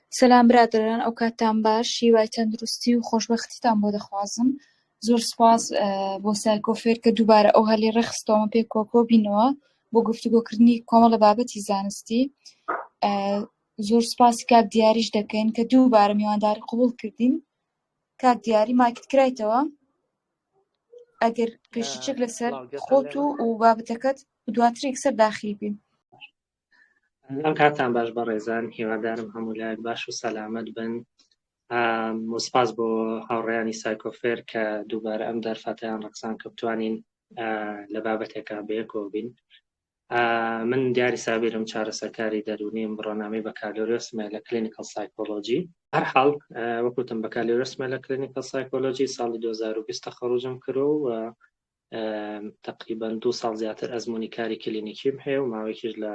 سەلام برادران، ئەو کاتتان باش، شیوای تەندروستی و خۆشبەختیتان بۆ دەخوازم. زۆر سوپاس بۆ سایکۆفێر کە دووبارە ئەو هەلی ڕێخستەوەمە پێ کۆکۆ بینەوە بۆ گفتوگۆکردنی کۆمەڵە بابەتی زانستی. زۆر سوپاسی کاک دیاریش دەکەین کە دووبارە میوانداری قبوڵ کردین. کاک دیاری ماکت کرایتەوە، ئەگەر پێشی چێک لەسەر خۆت و بابەتەکەت دواتر یەکسەر داخلی بین. ئەم کاتتان باش بەڕێزان، هیوادارم هەموو لایەک باش و سەلامەت بن. سوپاس بۆ هاوڕێیانی سایکۆفێر کە دووبارە ئەم دەرفەتیان ڕقسان کە بتوانین لە بابەتێکا بەیەکەوە بین. من دیاری سابیرم چارەسەرکاری دەرونیم ڕۆنامەی بەکالۆریۆسمە لە کلینیکال سایکۆلۆجی. هەرحاڵ وەکوتم بەکالۆریۆسمە لە کلینیکال سایکۆلۆجی ساڵی 2020 تەخەڕوجم کردو و تقریبا 2 ساڵ زیاتر ئەزموونی کاری کلینیکیم هەیە و ماوەیەکیش لە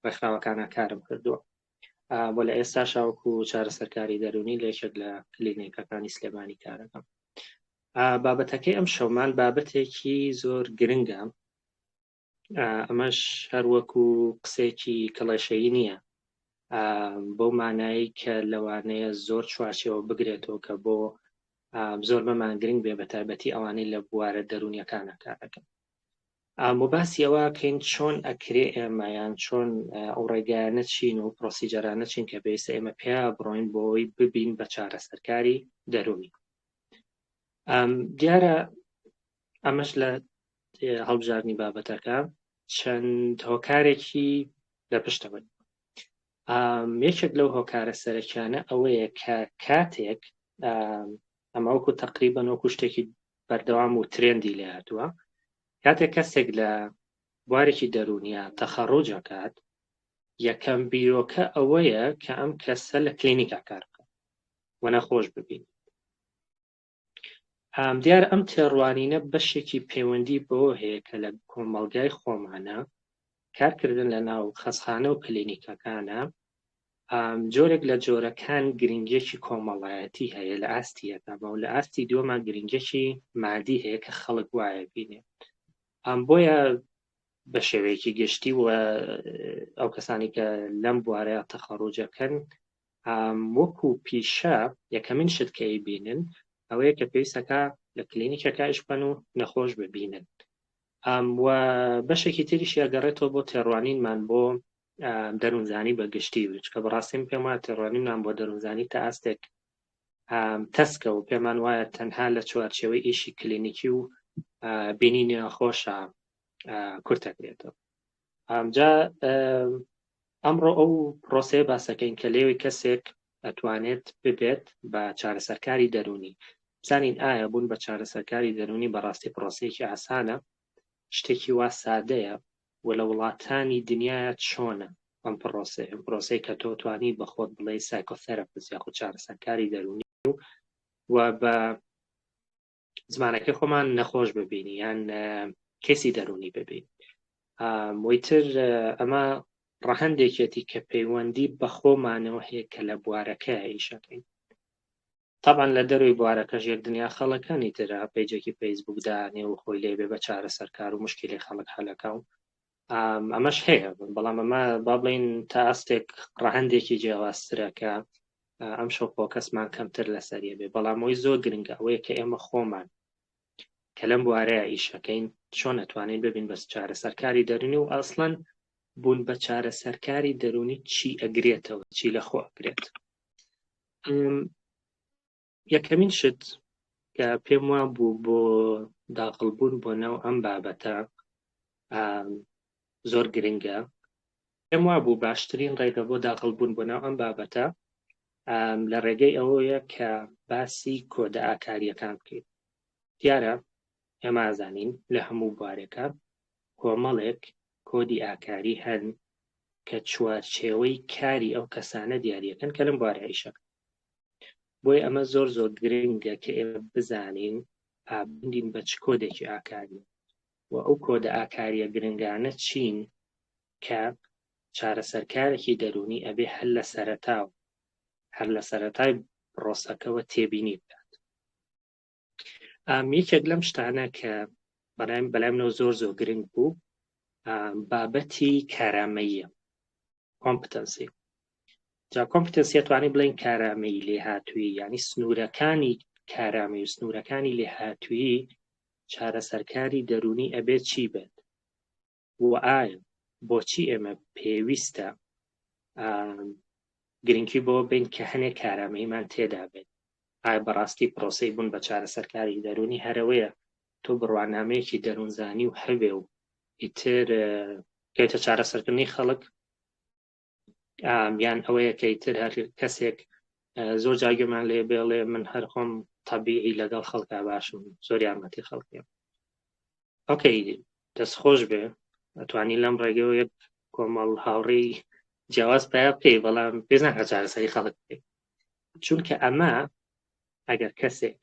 ڕێکخراوەکانە کارم کردووە. بۆ لە ئێستا شاوکو چارەسەرکاری دەرونی لە یەکێک لە کلینیکەکانی سلێمانی کارەکەم. بابەتەکەی ئەم شەومان بابەتێکی زۆر گرنگە. ئەمەش هەروەکو قسێکی کڵێشەیی نییە، بۆ مانایی کە لەوانەیە زۆر چوارچێوە بگرێتەوە کە بۆ زۆر بەمان گرنگ بێ، بە تایبەتی ئەوانەی لە بوارە دەرونیەکانە کارەکەن. باسی ئەوە کەین چۆن ئەکرێ ئێمەیان چۆن ئەو ڕێگایانە چین و پرۆسیجەرانە چین کە پێویستە ئێمە پێیا بڕۆین بۆی ببین بە چارەسەرکاری دەرونی. دیارە ئەمەش لە هەڵبژاردننی بابەتەکە چەند هۆکارێکی لە پشتەوە. یەکێک لەو هۆکارە سەرەکیانە ئەوەیە کە کاتێک ئەمە وەکو تقریبەن وەکو شتێکی بەردەوام و ترێندی لێ هاتووە، کاتێک کەسێک لە بوارێکی دەرونیە تەخەڕوج ئەکات، یەکەم بیرۆکە ئەوەیە کە ئەم کەسە لە کلینیکا کار بکات و نەخۆش ببین. دیار ئەم تێڕوانینە بەشێکی پەیوەندی بەوە هەیە کە لە کۆمەڵگای خۆمانە کارکردن لە ناو خەسخانە و کلینیکەکانە جۆرێک لە جۆرەکان گرنگێکی کۆمەڵایەتی هەیە لە ئاستی یەکەمە و لە ئاستی دووەمە گرنگێکی مادی هەیە کە خەڵک وایە بینێ. بۆیە بە شێوەیەکی گشتی و ئەو کەسانی کە لەم بوارەیە تەخەڕوجەکەن وەکو پیشە یەکەمین شت کە بینن ئەوەیە کە پێویستەکە لە کلینیکەکە ئیشبەن و نەخۆش ببینن. و بەشێکی تریش یاگەڕێتەوە بۆ تێڕوانینمان بۆ دەروونزانی بەگشتی، کە بەڕاستیم پێم وایە تێڕوانینمان بۆ دەروونزانی تا ئاستێک تەسکە و پێمان وایە تەنها لە چوارچێوەی ئیشی کلینیکی و بینینی نەخۆشە کورتەکرێتەوە. جا ئەمڕۆ ئەو پرۆسەیە باسەکەین کە لێوی کەسێک ئەتوانێت ببێت بە چارەسەرکاری دەرونی. بزانین ئایا بوون بە چارەسەرکاری دەرونی بەڕاستی پرۆسەیەکی ئاسانە، شتێکی وا سادەیە و لە وڵاتانی دنیاە چۆنە ئەم پرۆسەی کە تۆ توانی بە خۆت بڵێ سایکۆثێراپیست یاخود چارەسەرکاری دەرونی و بە زمانەکەی خۆمان نەخۆش ببینی یان کەسی دەرونی ببین. ویتر ئەمە ڕەهەندێکێتی کە پەیوەندی بە خۆمانەوە هەیە کە لە بوارەکە ئیشەکەین. طبعا لە دەروی بوارەکەش یەک دنیا خەڵەکانی ترە، پێیجێکی فەیسبووکدا نێو خۆی لێبێ بە چارەسەرکار و مشکلی خەڵک هەلەکە و ئەمەش هەیە، بەڵام ئەمە با بڵین تا ئەستێک ڕەهەندێکی جیاوازترە کە ئەم شەو فۆکەسمان کەمتر لەسەریە بێ. بەڵام ئەوی زۆر گرنگە ئەوەیە کە ئێمە خۆمان کە لەم بوارەیە ئیشەکەین چۆن ئەتوانین ببین بە چارەسەرکاری دەرونی و ئەسڵەن بوون بە چارەسەرکاری دەرونی چی ئەگرێتەوە، چی لە خۆ ئەگرێت. یەکەمین شت کە پێم وا بوو بۆ داخڵبوون بۆ ناو ئەم بابەتە زۆر گرنگە، پێم وا بوو باشترین ڕێگە بۆ داخڵبوون بۆ ناو ئەم بابەتە لە ڕێگەی ئەوەیە کە باسی کۆدە ئاکاریەکان بکەین. دیارە ئێمە ئازانین لە هەموو بوارێکە کۆمەڵێک کۆدی ئاکاری هەن کە چوارچێوەی کاری ئەو کەسانە دیاریەکەن کە لەم بوارە ئیشەکە. بۆی ئەمە زۆر زۆر گرنگە کە ئێمە بزانین پابندین بە چ کۆدێکی ئاکاری و ئەو کۆدە ئاکاریە گرنگانە چین کە چارەسەرکارێکی دەرونی ئەبێ هەر لە سەرەتای پرۆسەکەەوە تێبینی بکات. یەکێک لەم شتانە کە بەلایمنەوە زۆر زۆر گرنگ بوو بابەتی کارامەییە، کۆمپتەنسی. جا کۆمپیتەنسیە توانی بڵێن کارامەی لێهاتووی یعنی سنوورەکانی کارامەی و سنوورەکانی لێهاتووی چارەسەرکاری دەرونی ئەبێت چی بێت و ئایا بۆچی ئێمە پێویستە گرنگی بۆ بین کە هەنێک کارامەیمان تێدا بێت ئایا بەڕاستی پرۆسەی بوون بە چارەسەرکاری دەرونی هەرەوەیە تۆ بڕوانامەیەکی دەروونزانی و هەبێ و ئیتر کەیتە چارەسەرکردنی خەڵک یان ئەوەیە کە ئیتر هەر کەسێک زۆر جاگەمان لێ بێڵێ من هەر خۆم تەبیعی لەگەڵ خەڵکا باشم زۆر یارمەتی خەڵکیم ئۆکەی دەستخۆش بێ ئەتوانی لەم ڕێگەوە یەک کۆمەڵ هاوڕێی جیاواز پیا بکەی بەڵام پێز ناکە چارەسەری خەڵک بکەی چونکە ئەمە ئەگەر کەسێک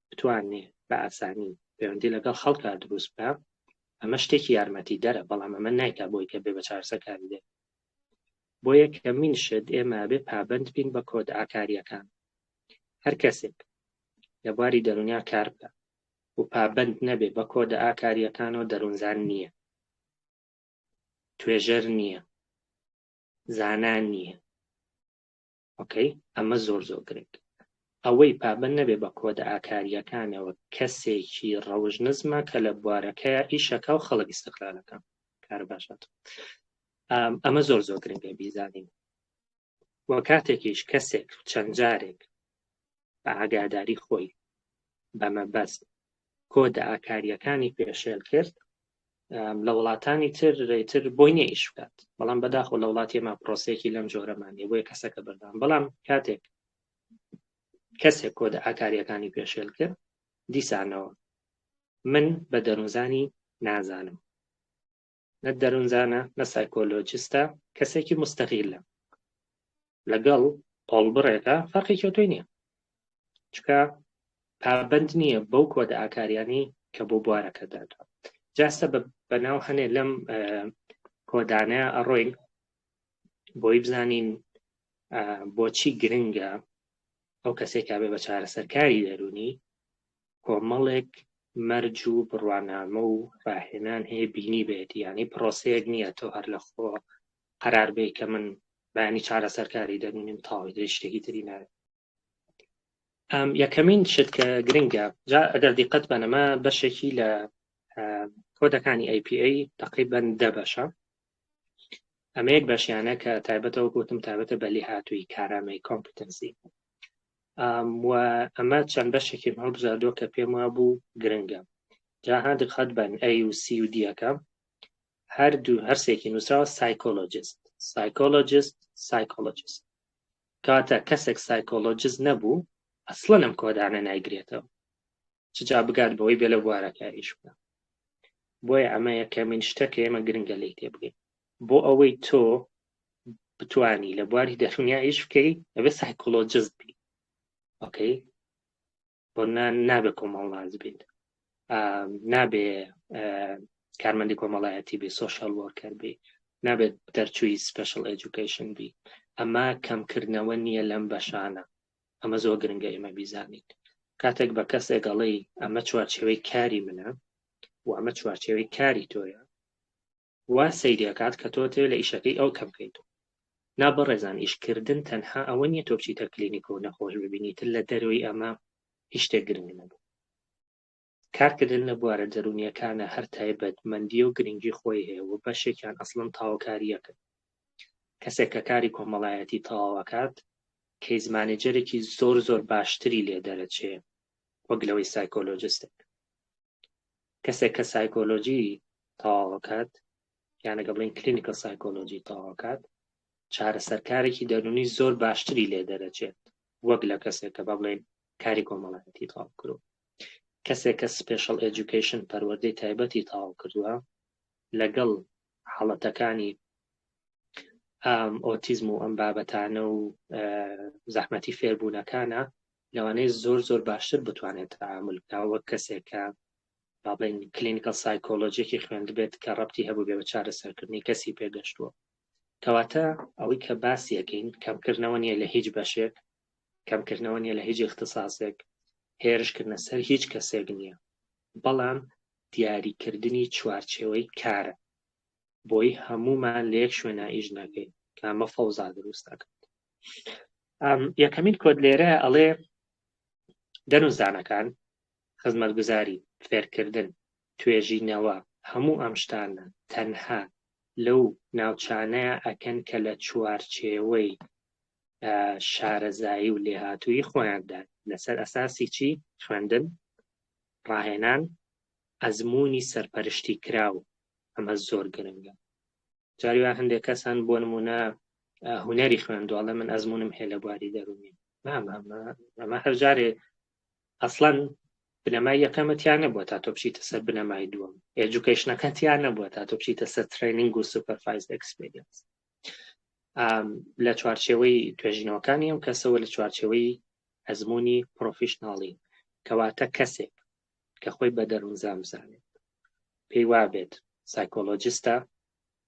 بتوانێ بە ئاسانی پەیوەندی لەگەڵ خەڵکا دروست بکە ئەمە شتێکی یارمەتی دەرە بەڵام ئەمە نایکا بۆی کە بێ بە چارەسەرکاری دێت بۆ یەکەمین شت ئێمە بێ پابند بین بە کۆد ئاکاریەکان هەر کەسێک لە بواری دەرونیا کار بکە و پابند نەبێ بە کۆدە ئاکاریەکانەوە دەروونزان نییە توێژەر نییە زانان نییە ئۆکەی ئەمە زۆر گرنگ ئەوەی پابند نەبێ بە کۆدە ئاکاریەکانەوە کەسێکی ڕەوژنزمە کە لە بوارەکەیە ئیشەکە و خەڵک ئیستیقلالەکە کار باشات ئەمە زۆر گرنگە بیزانین وە کاتێکیش کەسێک چەند جارێک بە ئاگاداری خۆی بەمە بەست کۆدە ئاکاریەکانی پێشێل کرد لە وڵاتانی تر بۆی نییە ئیش بکات بەڵام بەداخۆ لە وڵاتی ئێمە پرۆسەیەکی لەم جۆرەمانێ بۆیە کەسەکە بەردام بەڵام کاتێک کەسێک کۆدە ئاکاریەکانی پێشێل کرد دیسانەوە من بە دەروونزانی نازانم نە دەروونزانە نە سایکۆلۆجیستە کەسێکی مستەقیلە لەگەڵ قۆڵبڕێکە فەرقی کەوتوی نییە چکە پابند نییە بەو کۆدە ئاکاریانی کە بۆ بوارەکە دادا جاستە بەناو هەنێ لەم کۆدانەیە ئەڕۆین بۆی بزانین بۆچی گرنگە ئەو کەسێکا بێ بە چارەسەرکاری دەرونی کۆمەڵێک مەرج و بڕوانامە و ڕاهێنان هەیە بینی بێت یعنی پرۆسەیەک نییە تۆ هەر لە خۆ قەرار بێ کە من بەیانی چارەسەرکاری دەرونیم تاوی دەی شتێکی تری ناوێت یەکەمین شت کە گرنگە ئەگەر دیقەت بەنەمە بەشێکی لە کۆدەکانی APA تقریباً 10 بەشە ئەمە یەک بەشیانە کە تایبەتەوە گوتم تایبەتە بە لێهاتووی کارامەی کۆمپیتەنسی و ئەمە چەند بەشێکی هەڵبژاردووە کە پێم وا بوو گرنگە جاها دقت بن A و C و Dەکە هەردوو هەرسێکی نووسراوە سایکۆلۆجیست کاتە کەسێک سایکۆلۆجیست نەبوو ئەسڵەن ئەم کۆدانە نایگرێتەوە چجا بگات بەوەی بێ لە بوارەکە ئیش بکە بۆیە ئەمە یەکەمین شتەکە ئێمە گرنگە لی تێبگەین بۆ ئەوەی تۆ بتوانی لە بواری دەرونیا ئیش بکەی ئەبێ سایکۆلۆجیست بی ئۆکەی بۆ نابێ کۆمەڵ بێت نابێ کارمەندی کۆمەڵایەتی بێ سۆشیال وەرکەر بێ نابێت دەرچووی سپێشل ئێجوکیشن بی ئەمە کەمکردنەوە نییە لەم بەشانە ئەمە زۆر گرنگە ئێمە بیزانیت کاتێک بە کەسێک گەڵی ئەمە چوارچێوەی کاری منە و ئەمە چوارچێوەی کاری تۆیە وا سەیرەکات کە تۆ تێ لە ئیشەکەی ئەو کەم بکەیت نابڕێزان ئیشکردن تەنها ئەوە نییە تۆ بچیتە کلینیکۆ نەخۆش ببینیت لە دەروی ئەمە هیچ شتێک گرنگ نەبوو کارکردن لە بوارە دەرونیەکانە هەر تایبەتمەندی و گرنگی خۆی هەیە و بەشێکیان ئەسڵن تاواکاریەکە کەسێک کە کاری کۆمەڵایەتی تەواوەکات کەیز مانێجەرێکی زۆر باشتری لێ دەرەچێ وەک لەوەی سایکۆلۆجیستێک کەسێک کە سایکۆلۆجی تەواوەکات یانەگە بڵین کلینیکە سایکۆلۆجی تەواوەکات چارەسەرکارێکی دەرونی زۆر باشتری لێ دەرەچێت وەک لە کەسێک کە بڵێن کاری کۆمەڵایەتی تەواو کردو کەسێک کە سپێشل ئێجوکیشن پەروەردەی تایبەتی تەواو کردووە لەگەڵ حاڵەتەکانی ئۆتیزم و ئەم بابەتانە و زەحمەتی فێربوونەکانە لەوانەیە زۆر باشتر بتوانێت تەعامل بکات وەک کەسێکە با بڵێن کلینیکەل سایکۆلۆجیەکی خوێند بێت کە ڕەبتی هەبوو بێ بە چارەسەرکردنی کەسی پێگەشتووە کەواتە ئەوەی کە باسیەکەین کەمکردنەوە نیە لە هیچ بەشێک کەمکردنەوە نیە لە هیچ اختصاسێک هێرشکردنە سەر هیچ کەسێک نییە بەڵام دیاریکردنی چوارچێوەی کارە بۆی هەمومان لە یەک شوێنە ئیش ناکەین کە ئەمە فەوزا دروست دەکات یەکەمین کۆد لێرە ئەڵێ دەنوزانەکان خزمەتگوزاری فێرکردن توێژینەوە هەموو ئەم شتانە تەنها لەو ناوچانەیە ئەکەن کە لە چوارچێوەی شارەزایی و لێهاتووی خۆیاندا لەسەر ئەساسی چی خوێندن ڕاهێنان ئەزموونی سەرپەرشتی کراو ئەمە زۆر گرنگە جاریوان هەندێک کەسان بۆ نمونە هونەری خوێندووەڵە من ئەزمونم هەیە لە بواری دەروونی ئەمە هەر جارێ ئەسڵەن بنەمای یەکەمەتیان نەبووە تا تۆ بچیتە سەر بنەمای دووەم ئێجوکەیشنەکەتیان نەبووە تا تۆ بچیتە سەر ترێنینگ و سوپەرڤایزد ئەکسپێریەنس لە چوارچێوەی توێژینەوەکانی ئەم کەسەوە لە چوارچێوەی ئەزموونی پرۆفیشناڵی کەواتە کەسێک کە خۆی بە دەروونزا بزانێت پێی وابێت سایکۆلۆجیستە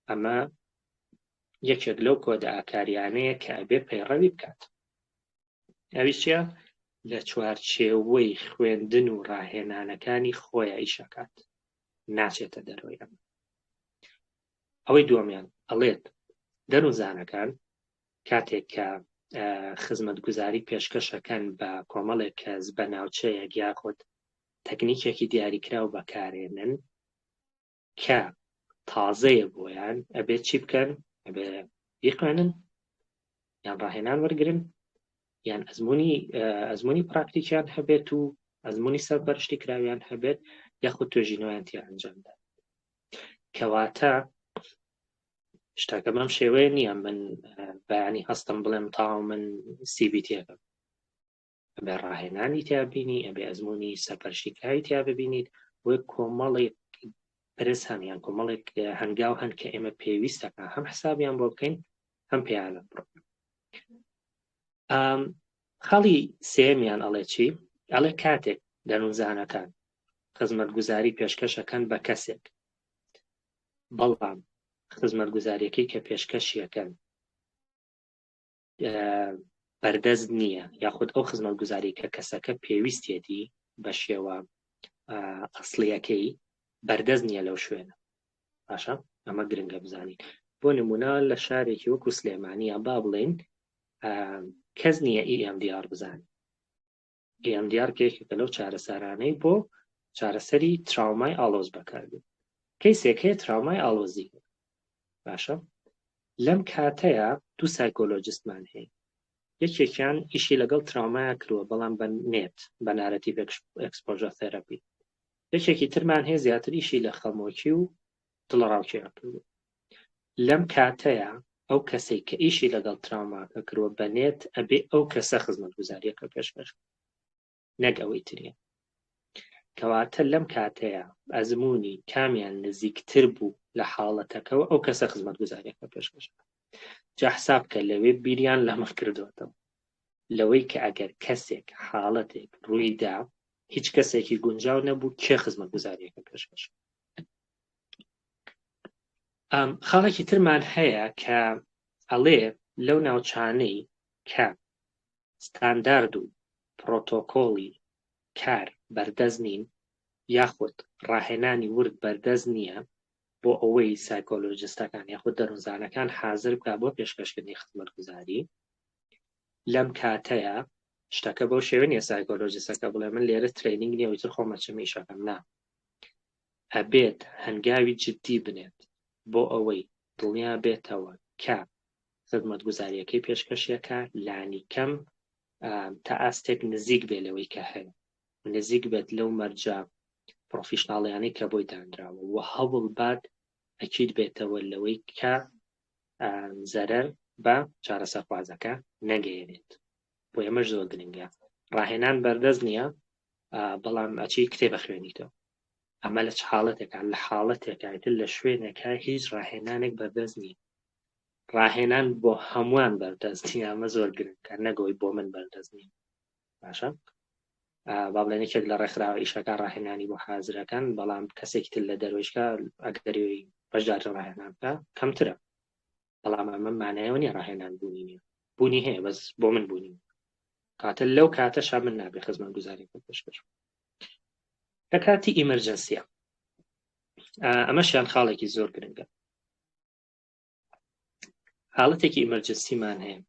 ئەمە یەکێک لەو کۆدە ئاکاریانەیە کە ئەبێ پەیڕەوی بکات ئەویش چییە لە چوارچێوەی خوێندن و ڕاهێنانەکانی خۆی ئیشەکات ناچێتە دەرەوەی ئەمە ئەوەی دووەمیان ئەڵێت دەروونزانەکان کاتێک کە خزمەتگوزاری پێشکەشەکەن بە کۆمەڵێک کەس بە ناوچەیەک یاخود تەکنیکێکی دیاریکراو بەکارێنن کە تازەیە بۆیان ئەبێت چی بکەن ئەبێ بیخوێنن یان ڕاهێنان وەرگرن یان ئەزموونی پراکتیکیان هەبێت و ئەزموونی سەرپەرشتی کراویان هەبێت یاخود توێژینەوەیان تیا ئەنجامدا کەواتە شتاکە بەم شێوەیە نییە من بەیانی هەستم بڵێم تاو من CBT-ەکەم ئەبێ ڕاهێنانی تیا بینی ئەبێ ئەزموونی سەرپەرشتی کراوی تیا ببینیت وەک کۆمەڵێک پرس هەن یان کۆمەڵێک هەنگاو هەن کە ئێمە پێویستەکە هەم حسابیان بۆ بکەین هەم پێیانە بڕۆین خەڵی سێمیان ئەڵێ چی ئەڵێ کاتێک دەروونزانەکان خزمەتگوزاری پێشکەشەکەن بە کەسێک بەڵام خزمەتگوزاریەکەی کە پێشکەشیەکەن بەردەست نییە یاخود ئەو خزمەتگوزاری کە کەسەکە پێویستێتی بە شێوە ئەسڵیەکەی بەردەست نییە لەو شوێنە باشە ئەمە گرنگە بزانین بۆ نمونە لە شارێکی وەکو سلێمانیە با بڵێن کەس نییە EMDR بزانێت EMDR کێکێکە لەو چارەسەرانەی بۆ چارەسەری تراومای ئاڵۆز بەکاردێت کەیسێک هەیە تراومای ئاڵۆزی باشە لەم کاتەیە دوو سایکۆلۆجیستمان هەیە یەکێکیان ئیشی لەگەڵ تراومایە کردووە بەڵام بە نێت بە نارەتیڤ ئەکسپۆژە تێراپی یەکێکی ترمان هەیە زیاتر ئیشی لە خەمۆکی و دڵڕاوکیان کردووە لەم کاتەیە ئەو کەسێک کە ئیشی لەگەڵ تراوماکە کردووە بە نێت ئەبێ ئەو کەسە خزمەتگوزاریەکە پێشکەش نەک ئەوەی تریە کەواتە لەم کاتەیە ئەزموونی کامیان نزیکتر بوو لە حاڵەتەکەەوە ئەو کەسە خزمەتگوزاریەکە پێشکەش جا حساب کە لەوێ بیریان لەمە کردوێتەوە لەوەی کە ئەگەر کەسێک حاڵەتێک ڕوویدا هیچ کەسێکی گونجاو نەبوو کێ خزمەتگوزاریەکە پێشکەش خاڵێکی ترمان هەیە کە ئەڵێ لەو ناوچانەی کە ستاندارد و پرۆتۆکۆڵی کار بەردەست نین یاخود ڕاهێنانی ورد بەردەست نییە بۆ ئەوەی سایکۆلۆجیستەکان یاخود دەروونزانەکان حازر بکە بۆ پێشکەشکردنی خزمەتگوزاری لەم کاتەیە شتەکە بەو شێوە نیە سایکۆلۆجیستەکە بڵێ من لێرە ترێنینگ نییە ویتر خۆمە چمی ئیشەکەم نا ئەبێت هەنگاوی جددی بنێت بۆ ئەوەی دڵنیا بێتەوە کە خزمەتگوزاریەکەی پێشکەشیەکە لانی کەم تا ئاستێک نزیک بێ لەوەی کە هەیە نزیک بێت لەو مەرجە پرۆفیشناڵیانەی کە بۆی دانراوە و هەوڵ بات ئەکید بێتەوە لەوەی کە زەرەر بە چارەسەرخوازەکە نەگەیەنێت بۆ ئێمەش زۆر گرنگە ڕاهێنان بەردەست نییە بەڵام ئەچی کتێبە خوێنیتەوە ئەمە لە چ حاڵەتێکە لە حاڵەتێکایتر لە شوێنێکە هیچ ڕاهێنانێک بەردەست نییە ڕاهێنان بۆ هەمووان بەردەستی ئەمە زۆر گرنگکە نەگەوەی بۆ من بەردەست نییە باشە با بڵێنێکێک لە ڕێکخراوە ئیشەکە ڕاهێنانی بۆ حازرەکان بەڵام کەسێکی تر لە دەروێشکە ئەگەری بەشدار ڕاهێنانکە کەمترە بەڵام ئەمە مانایەوە نیە ڕاهێنان بوونی نییە بوونی هەیە بەس بۆ من بوونی کاتە لەو کاتەشا من نابێ خزمەتگوزاریەکە پێشکەش کە کاتی ئیمەرجەنسیە ئەمەشیان خاڵێکی زۆر گرنگە حاڵەتێکی ئیمەرجەنسیمان هەیە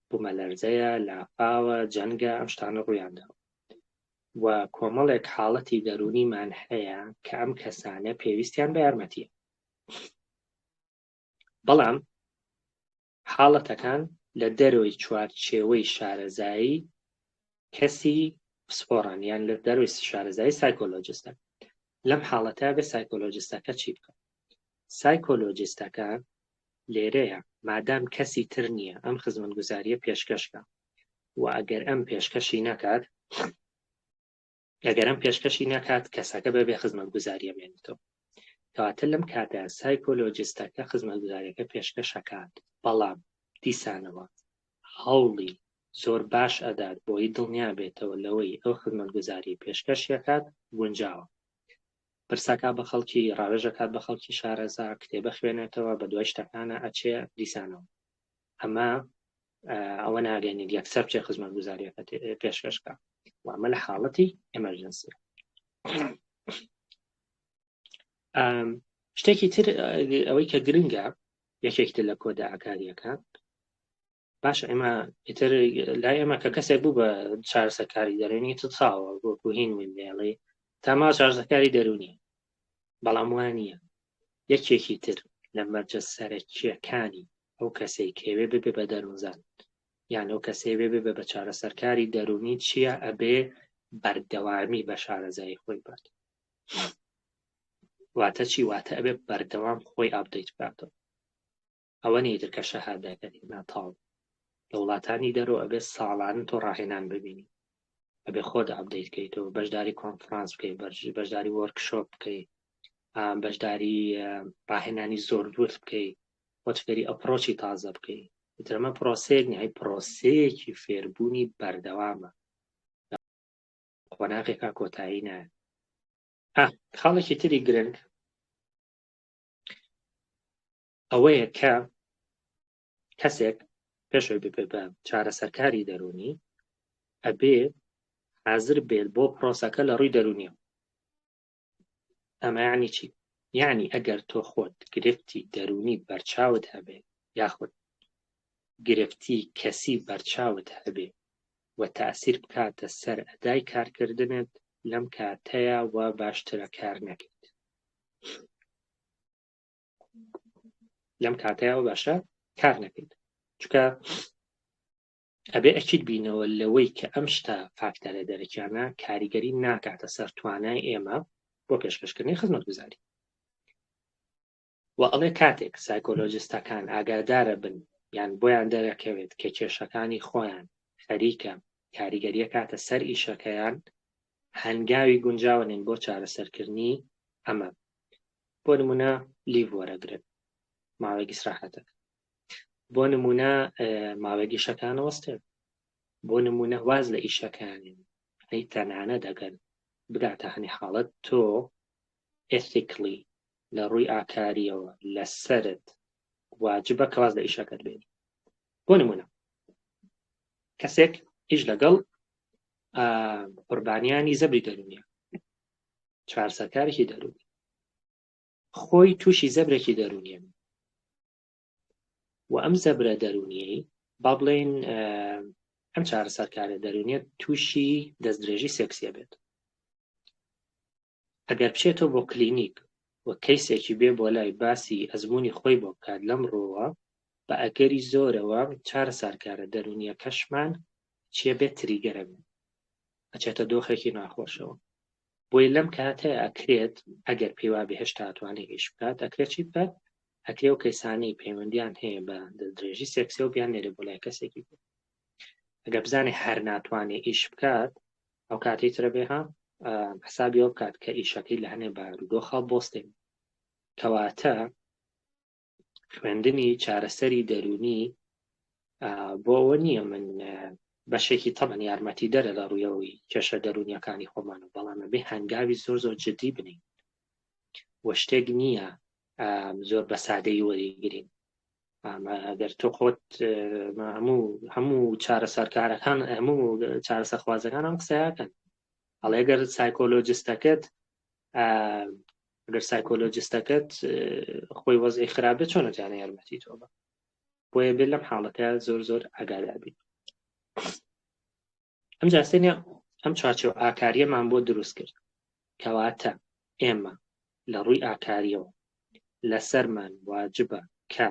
بوومەلەرزەیە لافاوە جەنگە ئەم شتانە ڕوویاندا و کۆمەڵێک حاڵەتی دەرونیمان هەیە کە ئەم کەسانە پێویستیان بە یارمەتیە بەڵام حاڵەتەکان لە دەرەوەی چوارچێوەی شارەزایی کەسی پسپۆڕان یان لە دەروی شارەزایی سایکۆلۆجستە لەم حاڵەتە بە سایکۆلۆجستەکە چی بکە سایکۆلۆجستەکە لێرەیە مادام کەسی تر نییە ئەم خزمەتگوزاریە پێشکەشکە و ئەگەر ئەم پێشکەشی نەکات کەسەکە بەبێ خزمەتگوزاریە بێنێتەوە کەواتە لەم کاتە سایکۆلۆجستەکە خزمەتگوزاریەکە پێشکەشەکات بەڵام دیسانەوە هەوڵی زۆر باش ئەدات بۆی دڵنیا بێتەوە لەوەی ئەو خزمەتگوزاری پێشکەشیەکات گونجاوە پرساکات بە خەڵکی ڕاوێژەکات بە خەڵکی شارەزا کتێبە خوێنێتەوە بە دوای شتەکانە ئەچێ دیسانەوە ئەمە ئەوە ناگەێنێت یەکسەر بچێ خزمەتگوزاریەکە پێشکەشکە و ئەمە لە حاڵەتی ئەمەرجەنسی شتێکی تر ئەوەی کە گرنگە یەکێکتر لە کۆدا ئاگاریەکان باش ئێمە ئیتر لای ئێمە کە کەسێک بوو بە چارەسەرکاری دەرونی تاوە بۆ هین وێڵێ تاما چارەسەرکاری دەرونی بەڵام وان نییە یەکێکی تر لە مەرجە سەرەکیەکانی ئەو کەسەی کەوێ ببێ بە دەروونزان یان ئەو کەسێ بێ بە چارەسەرکاری دەرونی چییە ئەبێ بەردەوامی بە شارەزایی خۆی بات واتە چی واتە ئەبێ بەردەوام خۆی ئاپدەیت بکاتەوە ئەوە نیتر کە شەهادەکەی ناتاڵ لە وڵاتانی دەرەوە ئەبێ ساڵان تۆ ڕاهێنان ببینی ئەبێ خۆت ئاپدەیت بکەیتەوە بەشداری کۆنفرانس بکەیت بەشداری وەرکشۆپ بکەیت بەشداری ڕاهێنانی زۆر دوور بکەیت وەتفێری ئەپڕۆچی تازە بکەیت ئەمە پرۆسەیەک نیە پرۆسەیەکی فێربوونی بەردەوامە خۆناغێکا کۆتایی نایە خاڵێکی تری گرنگ ئەوەیە کە کەسێک پێشەوەی ببێ بە چارەسەرکاری دەرونی ئەبێ حازر بێت بۆ پرۆسەکە لە ڕووی دەرونیە ئەمە یعنی چی یعنی ئەگەر تۆ خۆت گرفتی دەرونی بەرچاوت هەبێ یاخود گرفتی کەسی بەرچاوت هەبێ و تەئسیر بکاتە سەر ئەدای کارکردنت لەم کاتەیە و باشترە کار نەکەیت لەم کاتەیە و باشە کار نەکەیت چونکە ئەبێ ئەچیت بینەوە لەوەی کە ئەم شتە فاکتەرە دەرەکیانە کاریگەری ناکاتە سەر توانای ئێمە بۆ پێشکەشکردنی خزمەتگوزاری و ئەڵێ کاتێک سایکۆلۆجستەکان ئاگادارە بن یان بۆیان دەرەکەوێت کە کێشەکانی خۆیان خەریکە کاریگەریە کاتە سەر ئیشەکەیان هەنگاوی گونجاوەنین بۆ چارەسەرکردنی ئەمە بۆ نمونە لیڤ وەرەگرن ماوەیەکی ئیستراحەتەکە بۆ نمونە ماوەیەکی ئیشەکان وەستێت بۆ نمونە واز لە ئیشەکانین ئەی تەنانە دەگەن بگاتە هەنی حاڵەت تۆ ئێتیکلی لە ڕووی ئاکاریەوە لە سەرت واجبە کە واز لە ئیشەکەت بێنی بۆ نمونە کەسێک ئیش لەگەڵ قوربانیانی زەبری دەرونیە چارەسەرکارێکی دەرونی خۆی تووشی زەبرێکی دەرونیە و ئەم زەبرە دەرونیەی با بڵێن ئەم چارەسەرکارە دەرونیە تووشی دەستدرێژی سێکسیە بێت ئەگەر بچێتەوە بۆ کلینیک و کەیسێکی بێ بۆ لای باسی ئەزمموی خۆی بۆ بکات لەم ڕۆوە بە ئەگەری زۆرەوە چارەسەرکارە دەرونیە کەشمان چیە بێت تریگەرە بێت ئەچێتە دۆخێکی ناخۆشەوە بۆی لەم کاتەیە ئەکرێت ئەگەر پێوا بهێشتا توانێت ئیش بکات ئەکرێت چی بکات ئەکرێ و کەیسانەی پەیوەندیان هەیە بە دەستدرێژی سێکسی و بیان نێرە بۆ لای کەسێکی بێت ئەگەر بزانێ هەر ناتوانێت ئیش بکات ئەو کاتی ترە بێها حسابی ئەو بکات کە ئیشەکەی لە هەنێ بارودۆخە بۆستێن کەواتە خوێندنی چارەسەری دەرونی بۆ ئەوە نییە من بەشێکی تەمەن یارمەتی دەرە لە ڕوویەوەی کێشە دەرونیەکانی خۆمانە بەڵامە بێ هەنگاوی زۆر زۆر جدی بنین وە شتێک نییە زۆر بە سادەی وەریگرین ئەگەر تۆ خۆت هەموو چارەسەرکارەکان هەموو چارەسەرخوازەکان ئەم قسەیەکەن هەڵێ ئەگەر سایکۆلۆجستەکەت خۆی وەزعی خراپێت چۆن نەتوانێت یارمەتی تۆ بە بۆیە بێت لەم حاڵەتە زۆر ئاگادار بین. ئەم جاستێنە ئەم چارچێو ئاکاریەمان بۆ دروست کرد، کەواتە ئێمە لە ڕووی ئاکاریەوە لەسەرمان واجبە کە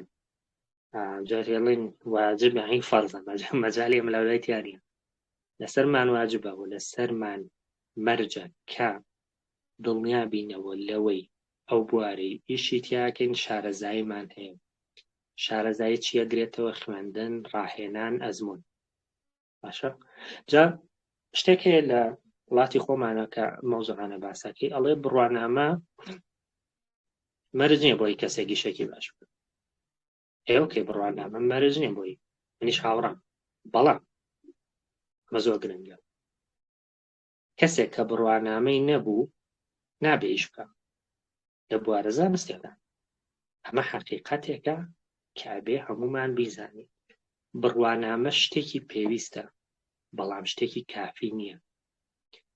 جارێڵین واجب هەین فەرزە مەجالی ئەمە لەولای تیاریە، لەسەرمان واجبە و لەسەرمان مەرجە کە دڵنیا بینەوە لەوەی ئەو بوارەی ئیشی تیاکەین شارەزاییمان هەیە. شارەزایی چیە؟ گرێتەوە خوێندن، ڕاهێنان، ئەزمون. باشە؟ جا شتێک هەیە لە وڵاتی خۆمانە کە مەوزوعانە باسەکەی ئەڵێ بڕوانامە مەرج نییە بۆی کەسێکی شەکی باش بێت. ئێوەکەی بڕوانامە مەرج نییە بۆی، منیش هاوڕام، بەڵام مە زۆر گرنگە کەسێک کە بڕوانامەی نەبوو نابێ ئیش بکە لە بوارە زانستێکدا. ئەمە حەقیقەتێکە کە ئەبێ هەمومان بیزانین. بڕوانامە شتێکی پێویستە، بەڵام شتێکی کافی نییە.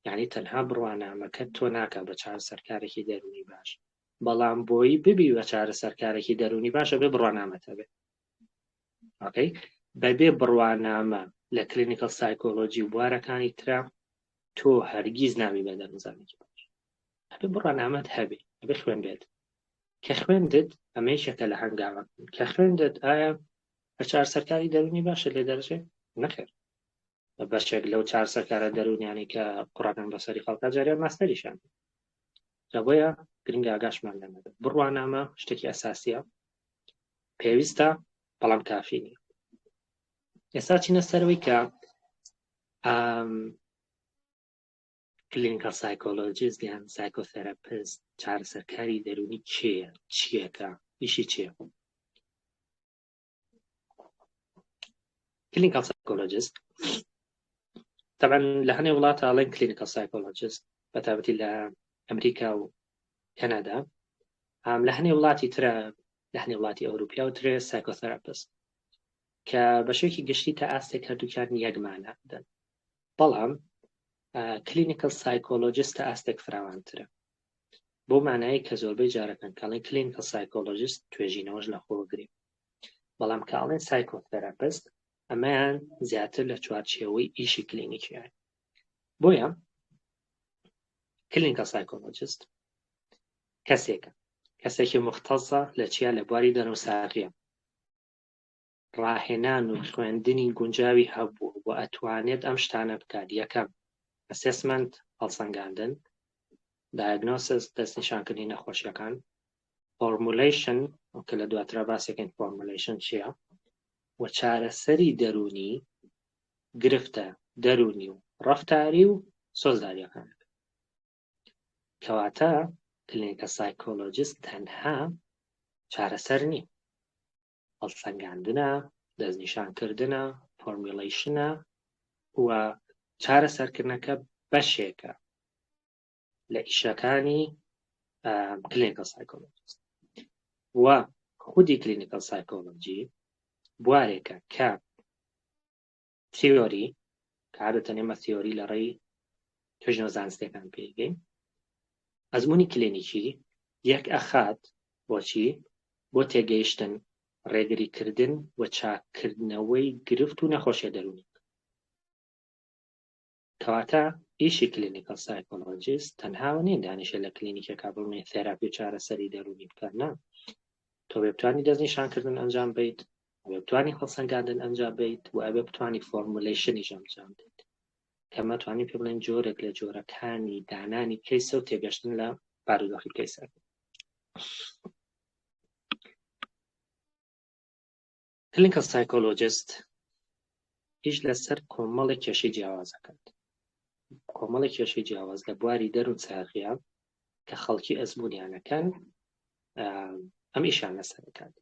یعنی تەنها بڕوانامەکە تۆ ناکە بە چارەسەرکارێکی دەرونی باش، بەڵام بۆی ببی بە چارەسەرکارێکی دەرونی باشە بێ بڕوانامەتە بێ. ئۆکەی؟ بەبێ بڕوانامە لە کلینیکەل سایکۆلۆجی بوارەکانی ترا تۆ هەرگیز ناوی بە دەرونزانێکی باش. ئەبێ بڕوانامەت هەبێ، ئەبێ خوێن بێت. کە خوێندت ئەمە یەکێکە لە هەنگاوە کە خوێندت ئایا بە چارەسەرکاری دەرونی باشە لێ دەرچێت؟ نەخێر. بەشێک لەو چارەسەرکارە دەرونیانی کە قوڕاکەن بەسەری خەڵکا جاریان ماستەریشان. جا بۆیە گرنگە ئاگاشمان لەمەدا. بڕوانامە شتێکی ئەساسیە، پێویستە، بەڵام کافی نییە. ئێستا چینە سەرەوەی کە کلینیکەل سایکۆلۆجیست یان سایکۆثێراپیست چارەسەرکاری دەرونی کێیە؟ چیەکە؟ ئیشی چییە؟ کلینیکەل سایکۆلۆجیست طبعا لە هەنێ وڵاتە ئەڵێن کلینیکەل سایکۆلۆجیست، بەتابەتی لە ئەمریکا و کەنەدا. لە هەنێ وڵاتی ترە، لە هەنێ وڵاتی ئەوروپیا و ترێ سایکۆثێراپیست، کە بەشێکی گشتی تا ئاستێک هەردووکیان یەکمانە دەن. بەڵام کلینیکەل سایکۆلۆجیست تا ئاستێک فراوانترە، بۆ مانایی کە زۆربەی جارەکان کاڵێن کلینیکەل سایکۆلۆجیست توێژینەوەش لە خۆگری، بەڵام کاڵێن سایکۆثێراپیست ئەمەیان زیاتر لە چوارچێوەی ئیشی کلینیکیان. بۆیە کلینیکەل سایکۆلۆجیست کەسێکی مختەسە لە چیا لە بواری دەنووساغیە، ڕاهێنان و خوێندنی گونجاوی هەبوو بۆ ئەتوانێت ئەم شتانە بکات. یەکەم ئەسێسمنت، هەڵسەنگاندن، دایگنۆسس، دەستنیشانکردنی نەخۆشیەکان، فۆرمولیشن، کە لە دواترا باسێکن فۆرمولیشن چییە، و چارەسەری دەرونی گرفتە دەرونی و ڕەفتاری و سۆزداریەکان. کەواتە کلینیکە سایکۆلۆجیست تەنها چارەسەر نییە، هەڵسەنگاندنە، دەستنیشانکردنە، فۆرمولیشنە و چارەسەرکردنەکە بەشێکە لە ئیشەکانی کلینیکەل سایکۆلۆجیست. و خودی کلینیکەل سایکۆلۆجی بوارێکە کە تیۆری، کە عادەتەن ئێمە تیۆری لە ڕێی توێژینەوە زانستیەکان پێگەین، ئەزموونی کلینیکی یەک ئەخات بۆچی؟ بۆ تێگەیشتن، ڕێگریکردن و چاککردنەوەی گرفت و نەخۆشیە دەرونی. کەواتە ئیشی کلینیکەل سایکۆلۆجیست تەنهاوە نیە دانیشە لە کلینیکێکا بڵێ تێراپی و چارەسەری دەرونی بکات. نا، تۆ بێ بتوانی دەستنیشانکردن ئەنجام بدەیت، ئەبێ بتوانی هەڵسەنگاندن ئەنجام بدەیت، و ئەبێ بتوانی فۆرمولیشنیش ئەنجام بدەیت، کە مەتوانی پێ بڵێن جۆرێک لە جۆرەکانی دانانی کەیسە و تێگەشتن لە بارودۆخی کەیسە. کلینیکەل سایکۆلۆجیست هیچ لەسەر کۆمەڵی کێشەی جیاواز دەکات. کۆمەڵی کێشەی جیاواز لە بواری دەرون چاغیە کە خەڵکی ئەزموونیانەکەن ئەم ئیشان لەسەر دەکات.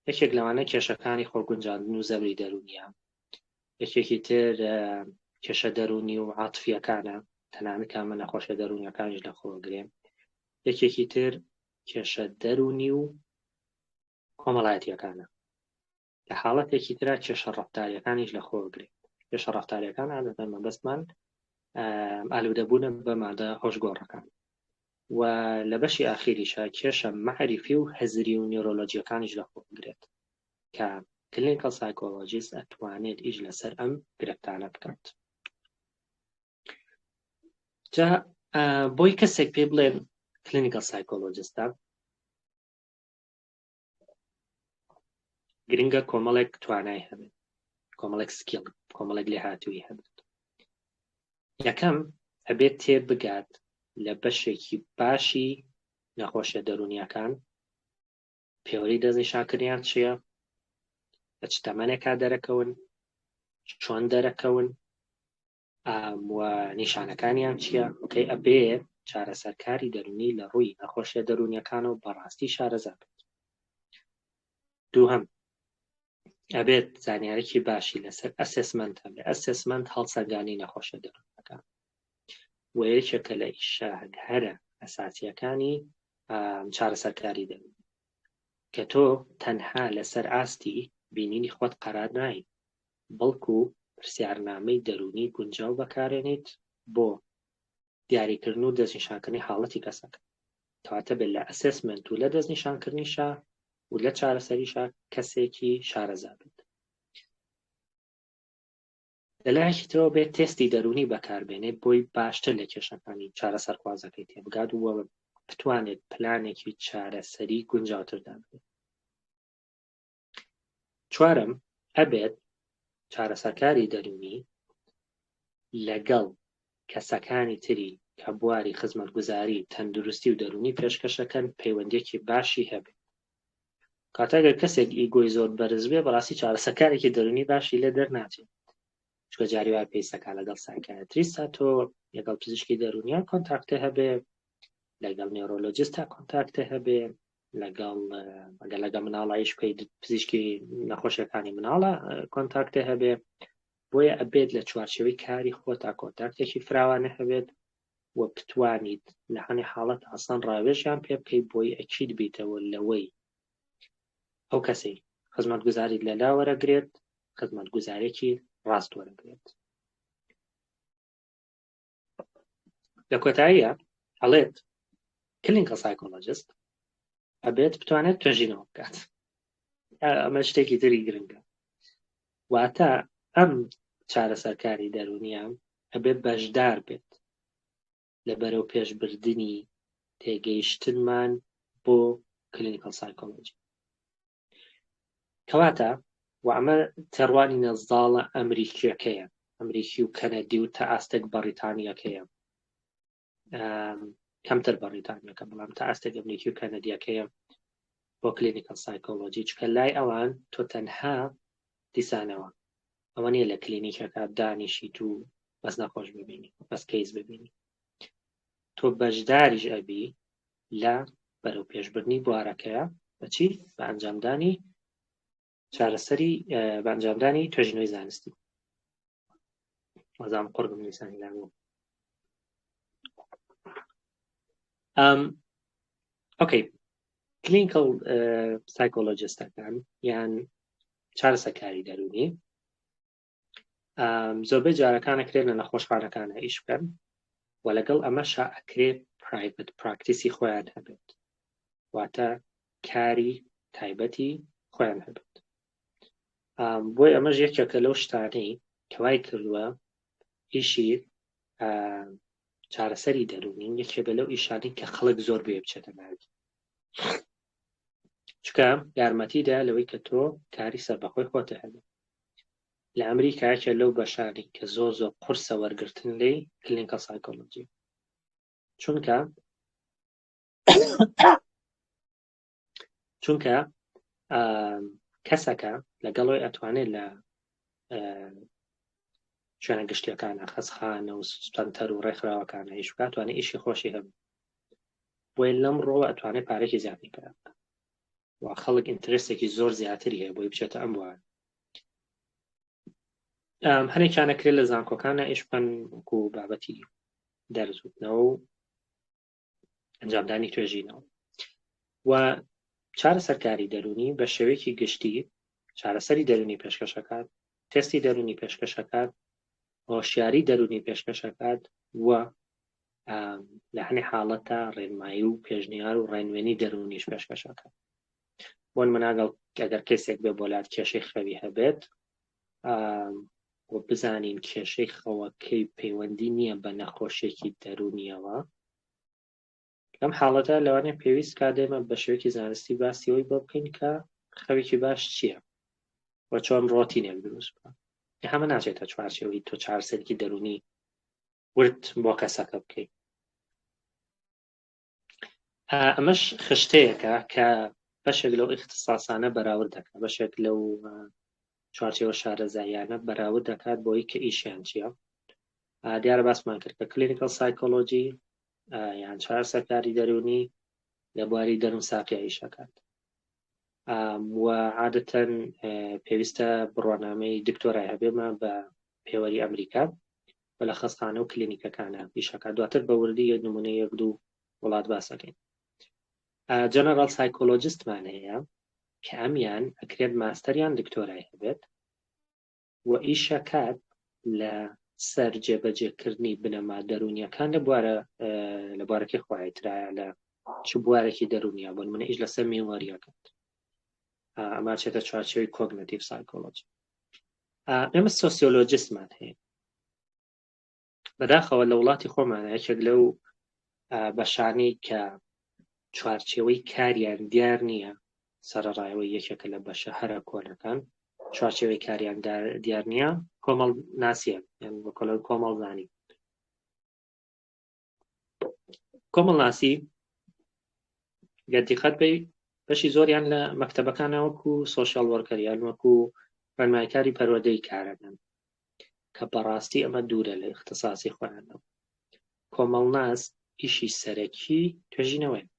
یەکێک لەوانە کێشەکانی خۆگونجاندن و زەوری دەرونیە. یەکێکی تر کێشە دەرونی و عاتفیەکانە، تەنانەت کامە نەخۆشە دەرونیەکانیش لە خۆگرێن. یەکێکی تر کێشە دەرونی و کۆمەڵایەتیەکانە. لە حاڵەتێکی ترا کێشە ڕەفتاریەکانیش لە خۆگرێن. کێشە ڕەفتاریەکان عادەتەن مەبەستمان ئالوودەبوونە بە مادە هۆشگۆڕەکان. و لە بەشی ئاخیریشە کێشە مەعریفی و هەزری و نیۆرۆلۆجیەکانیش لە خۆگرێت. کە کلینیکال سایکۆلۆجیست ئەتوانێت ئیش لەسەر ئەم گرفتانە بکات. جا بۆی کەسێک پێ بڵێن کلینیکال سایکۆلۆجیستە گرنگە کۆمەڵێک توانای هەبێت، کۆمەڵێک سکیڵ، کۆمەڵێک لێهاتووی هەبێت. یەکەم ئەبێت تێ بگات لە بەشێکی باشی نەخۆشیە دەرونیەکان، پێوەری دەستنیشانکردنیان چییە، لە چ تەمەنێکا دەرەکەون، چۆن دەرەکەون و نیشانەکانیان چییە، وەکەی ئەبێ چارەسەرکاری دەرونی لە ڕووی نەخۆشیە دەرونیەکانەوە بەڕاستی شارەزا بێت. دووهەم ئەبێت زانیارێکی باشی لەسەر ئەسسمنت هەبێت. ئەسسمنت هەڵسەنگانی نەخۆشیە دەرونیەکان و یەکێکە لە ئیشارە ئەساسیەکانی چارەسەرکاری دەرونی، کە تۆ تەنها لەسەر ئاستی بینینی خۆت قەرار ناین، بەڵکو پرسیارنامەی دەرونی گونجاو بەکارێنیت بۆ دیاریکردن و دەستنیشانکردنی حاڵەتی کەسەکە. کەواتە بێت لە ئەسسمنت و لە دەستنیشانکردنیشا و لە چارەسەریشا کەسێکی شارەزا بێت. لەلایەکی ترەوە بێت تێستی دەرونی بەکاربێنێت بۆی باشتر لە کێشەکانی چارەسەرخوازەکەی تێبگات و بتوانێت پلانێکی چارەسەری گونجاوتر دابێت. چوارەم ئەبێت چارەسەرکاری دەرونی لەگەڵ کەسەکانی تری کە بواری خزمەتگوزاری تەندروستی و دەرونی پێشکەشەکەن پەیوەندیەکی باشی هەبێت. کاتەگەر کەسێک ئیگۆی زۆر بەرز بێ بەڕاستی چارەسەرکارێکی دەرونی باشی لێ دەرناچێت، چکە جاری وای پێویستەکە لەگەڵ سایکیاتریستە تۆ لەگەڵ پزیشکی دەرونیان کۆنتاکتە هەبێ، لەگەڵ نێرۆلۆجیستە کۆنتاکتە هەبێ، لەگەڵ مناڵایش بکەی پزیشکی نەخۆشیەکانی مناڵە کۆنتاکتە هەبێ. بۆیە ئەبێت لە چوارچێوەی کاری خۆتا کۆنتاکتێکی فراوانە هەبێت و بتوانیت لە هەنێ حاڵەت ئاسان ڕاوێژیان پێ بکەیت بۆی ئەکید بیتەوە لەوەی ئەو کەسەی خزمەتگوزاریت لەلا وەرەگرێت خزمەتگوزارێکی ڕاست وەرەگرێت. لە کۆتاییە هەڵێت کلینیکال سایکۆلۆجیست ئەبێت بتوانێت توێژینەوە بکات. ئەمە شتێکی تری گرنگە، واتە ئەم چارەسەرکاری دەرونیان ئەبێت بەشدار بێت لە بەرەو پێشبردننی تێگەیشتنمان بۆ کلینیکال سایکۆلۆجی. کەواتە و ئەمە تەڕوانی نەزداڵە ئەمریکیەکەیە، ئەمریکی و کەنەدی و تا ئاستێک بەریتانیەکەیە، کەمتر بەریتانیەکە بەڵام تا ئاستێک ئەمریکی و کەنەدیەکەیە بۆ کلینیکال سایکۆلۆجی، چکە لای ئەوان تۆ تەنها دیسانەوە ئەوە نیە لە کلینیکەکە دانیشیت و بەس نەخۆش ببینی، بەس کەیس ببینی، تۆ بەشداریش ئەبی لە بەرەو پێشبردننی بوارەکەیە بەچی بە ئەنجامدانی چارەسەری بە ئەنجامدانی توێژینەوەی زانستی. وەزام قوربم نیسانی لامو. ئۆکەی، کلینیکال سایکۆلۆجیستەکان یان چارەسەرکاری دەرونی زۆربەی جارەکان ئەکرێت لە نەخۆشخانەکانە ئیش بکەن و لەگەڵ ئەمەشا ئەکرێت پرایڤەت پراکتیسی خۆیان هەبێت، واتە کاری تایبەتی خۆیان هەبێت. بۆی ئەمەش یەکێکە لەو شتانەی کەوای کردووە ئیشی چارەسەری دەرونی یەکێکە لەو ئیشانی کە خەڵک زۆر بێ بچێتە ناوی، چکە یارمەتیدا لەوەی کە تۆ کاری سەربەخۆی خۆتە هەبێت. لە ئەمریکاکە لەو بەشانی کە زۆر زۆر قورسە وەرگرتن لێی کلینیکال سایکۆلۆجی، چونکە کەسەکە لەگەڵەوەی ئەتوانێت لە شوێنە گشتیەکانە خەسخانە و سوستەنتەر و ڕێکخراوەکانە ئیش بکات، توانێت ئیشی خۆشی هەبێت. بۆی لەم ڕۆ ئەتوانێت پارێکی زیاتری پێ بکات و خەڵک ئینترێستێکی زۆر زیاتری هەیە بۆی بچێتە ئەم وایە. هەنێکیان ئەکرێت لە زانکۆکانە ئیش بکەن وەکو بابەتی دەرزوتنەوە و ئەنجامدانی توێژینەوە. و چارەسەرکاری دەرونی بە شێوەیەکی گشتی چارەسەری دەرونی پێشکەشەکات، تێستی دەرونی پێشکەشەکات، هۆشیاری دەرونی پێشکەشەکات و لە هەنێ حاڵەتە ڕێنمایی و پێشنیار و ڕێنوێنی دەرونیش پێشکەشەکات. بۆن مناگەڵ ئەگەر کەسێک بێ بۆلات کێشەی خەوی هەبێت و بزانین کێشەی خەوەکەی پەیوەندی نییە بە نەخۆشیێکی دەرونیەوە، لەم حاڵەتە لەوانەیە پێویست کادێمە بە شێوەیەکی زانستی باسیەوەی بۆ بکەین کە خەوێکی باش چییە و چۆن ڕۆتینێک دروست بکە. هەمە ناچێتە چوارچێوەی تۆ چارەسەرکی دەرونی ورد بۆ کەسەکە بکەیت. ئەمەش خشتەیەکە کە بەشێک لەو اختصاسانە بەراورد دەکات، بەشێک لەو چوارچێوە شارەزاییانە بەراورد دەکات بۆی کە ئیشیان چییە. دیارە باسمان کرد کە کلینیکەل سایکۆلۆجی یان چارەسەرکاری دەرونی لە بواری دەرون ساقیە ئیشەکات و عادەتەن پێویستە بڕوانامەی دکتۆرای هەبێمە بە پێوەری ئەمریکا و لە خەستخانە و کلینیکەکانە ئیشەکات. دواتر بە وردی یەک نمونە یەک دوو وڵات باسەکەین. جەنەرال سایکۆلۆجستمان هەیە کە ئەمیان ئەکرێت ماستەریان دکتۆرای هەبێت و ئیشەکات لە سەر جێبەجێکردنی بنەما دەرونیەکان لە بوارەکەی خوایترایە لە چ بوارێکی دەرونیە بۆ نمونە ئیش لەسەر میمۆریەکەت. ئەمە چێتە چوارچێوەی کۆگنیتیڤ سایکۆلۆجی. ئێمە سۆسیۆلۆجیستمان هەیە بەداخەوە لە وڵاتی خۆمانە یەکێک لەو بەشانەی کە چوارچێوەی کاریان دیار نییە، سەرەڕایەوەی یەکێکە لە بەشە هەرە کۆنەکان چوارچێوەی کاریان دیار نییە، کۆمەڵ ناسیە یان بەکۆڵەوەی کۆمەڵ زانی. کۆمەڵ ناسی گەردیقەت بێ بەشی زۆریان لە مەکتەبەکانە وەکو سۆشیال وەرکەریان وەکو ڕێنماییکاری پەروەردەی کارەکەن کە بەڕاستی ئەمە دوورە لە اختصاسی خۆیانەوە. کۆمەڵ ناس ئیشی سەرەکی توێژینەوەی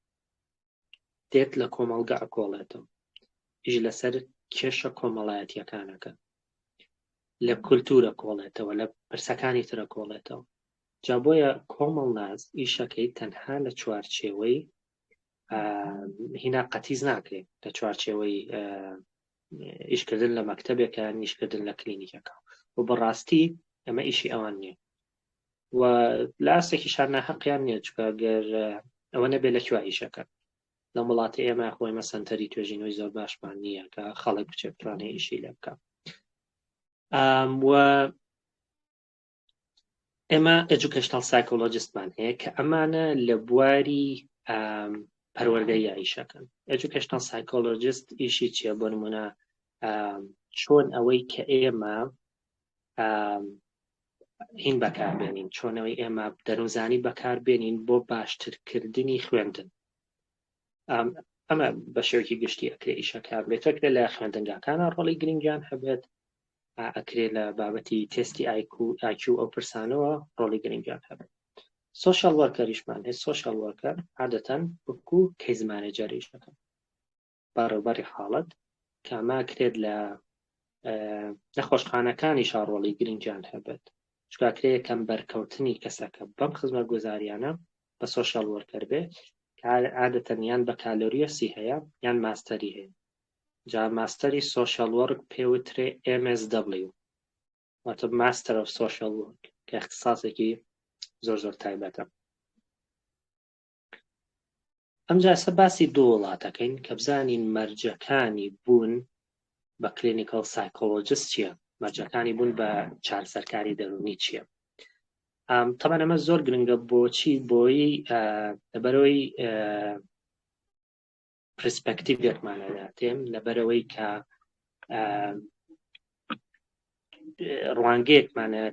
دێت لە کۆمەڵگە ئەکۆڵێتەوە، ئیش لەسەر کێشە کۆمەڵایەتیەکانەکە، لە کولتورە کۆڵێتەوە، لە پرسەکانی ترە کۆڵێتەوە. جا بۆیە کۆمەڵ ناس ئیشەکەی تەنها لە چوارچێوەی هینا قەتیز ناکرێت، لە چوارچێوەی ئیشکردن لە مەکتەبێکە نیشکردن لە کلینیکەکە و بەڕاستی ئەمە ئیشی ئەوان نییە و لە ئاستێکیشان ناحەقیان نییە، چکە گەر ئەوە نەبێت لەکوێ ئیشەکە. لە وڵاتی ئێمە خۆی ئێمە سەنتەری توێژینەوەی زۆر باشمان نییە کە خەڵک بچێت بتوانێت ئیشی لێ بکە. و ئێمە ئێجوکیشنەڵ سایکۆلۆجیستمان هەیە کە ئەمانە لە بواری پەروەردەی ئیشەکەن. ئێجوکیشنەڵ سایکۆلۆجیست ئیشی چییە؟ بۆ نمونە چۆن ئەوەی کە ئێمە هین بەکاربێنین، چۆنەوەی ئێمە دەروونزانی بەکاربێنین بۆ باشترکردنی خوێندن. ئەمە بە شێوەیەکی گشتی ئەکرێ ئیشەکار بێت. ئەکرێت لە خوێندنگاکانە ڕۆڵی گرنگیان هەبێت، ئەکرێت لە بابەتی تێستی IQ ئەو پرسانەوە ڕۆڵی گرنگیان هەبێت. سۆشیال وەرکەریشمان هەیە. سۆشیال وەرکەر عادەتەن وەکو کەیس مانێجەر ئیشەکە بەڕێوەبەری حاڵەت کە ئەمە ئەکرێت لە نەخۆشخانەکانیشا ڕۆڵی گرنگیان هەبێت، چکە ئەکرێت یەکەم بەرکەوتنی کەسەکە بەم خزمەتگوزاریانە بە سۆشیال وەرکەر بێت کە عادەتەن یان بەکالۆریەسی هەیە یان ماستەری هەیە. جا ماستەری سۆشیال وەرک پێوترێ MSW، واتە ماستەر ئۆف سۆشیال وەرک، کە اختصاسێکی زۆر زۆر تایبەتە. ئەمجا ئێستا باسی دوو وڵاتەکەین کە بزانین مەرجەکانی بوون بە کلینیکەل سایکۆلۆجیست چییە، مەرجەکانی بوون بە چارەسەرکاری دەرونی چییە. طبعا ئەمە زۆر گرنگە. بۆچی؟ بۆی لەبەرەوەی پرسپەکتیڤێکمانەداتێن، لەبەرەوەی کە ڕوانگەیەکمانە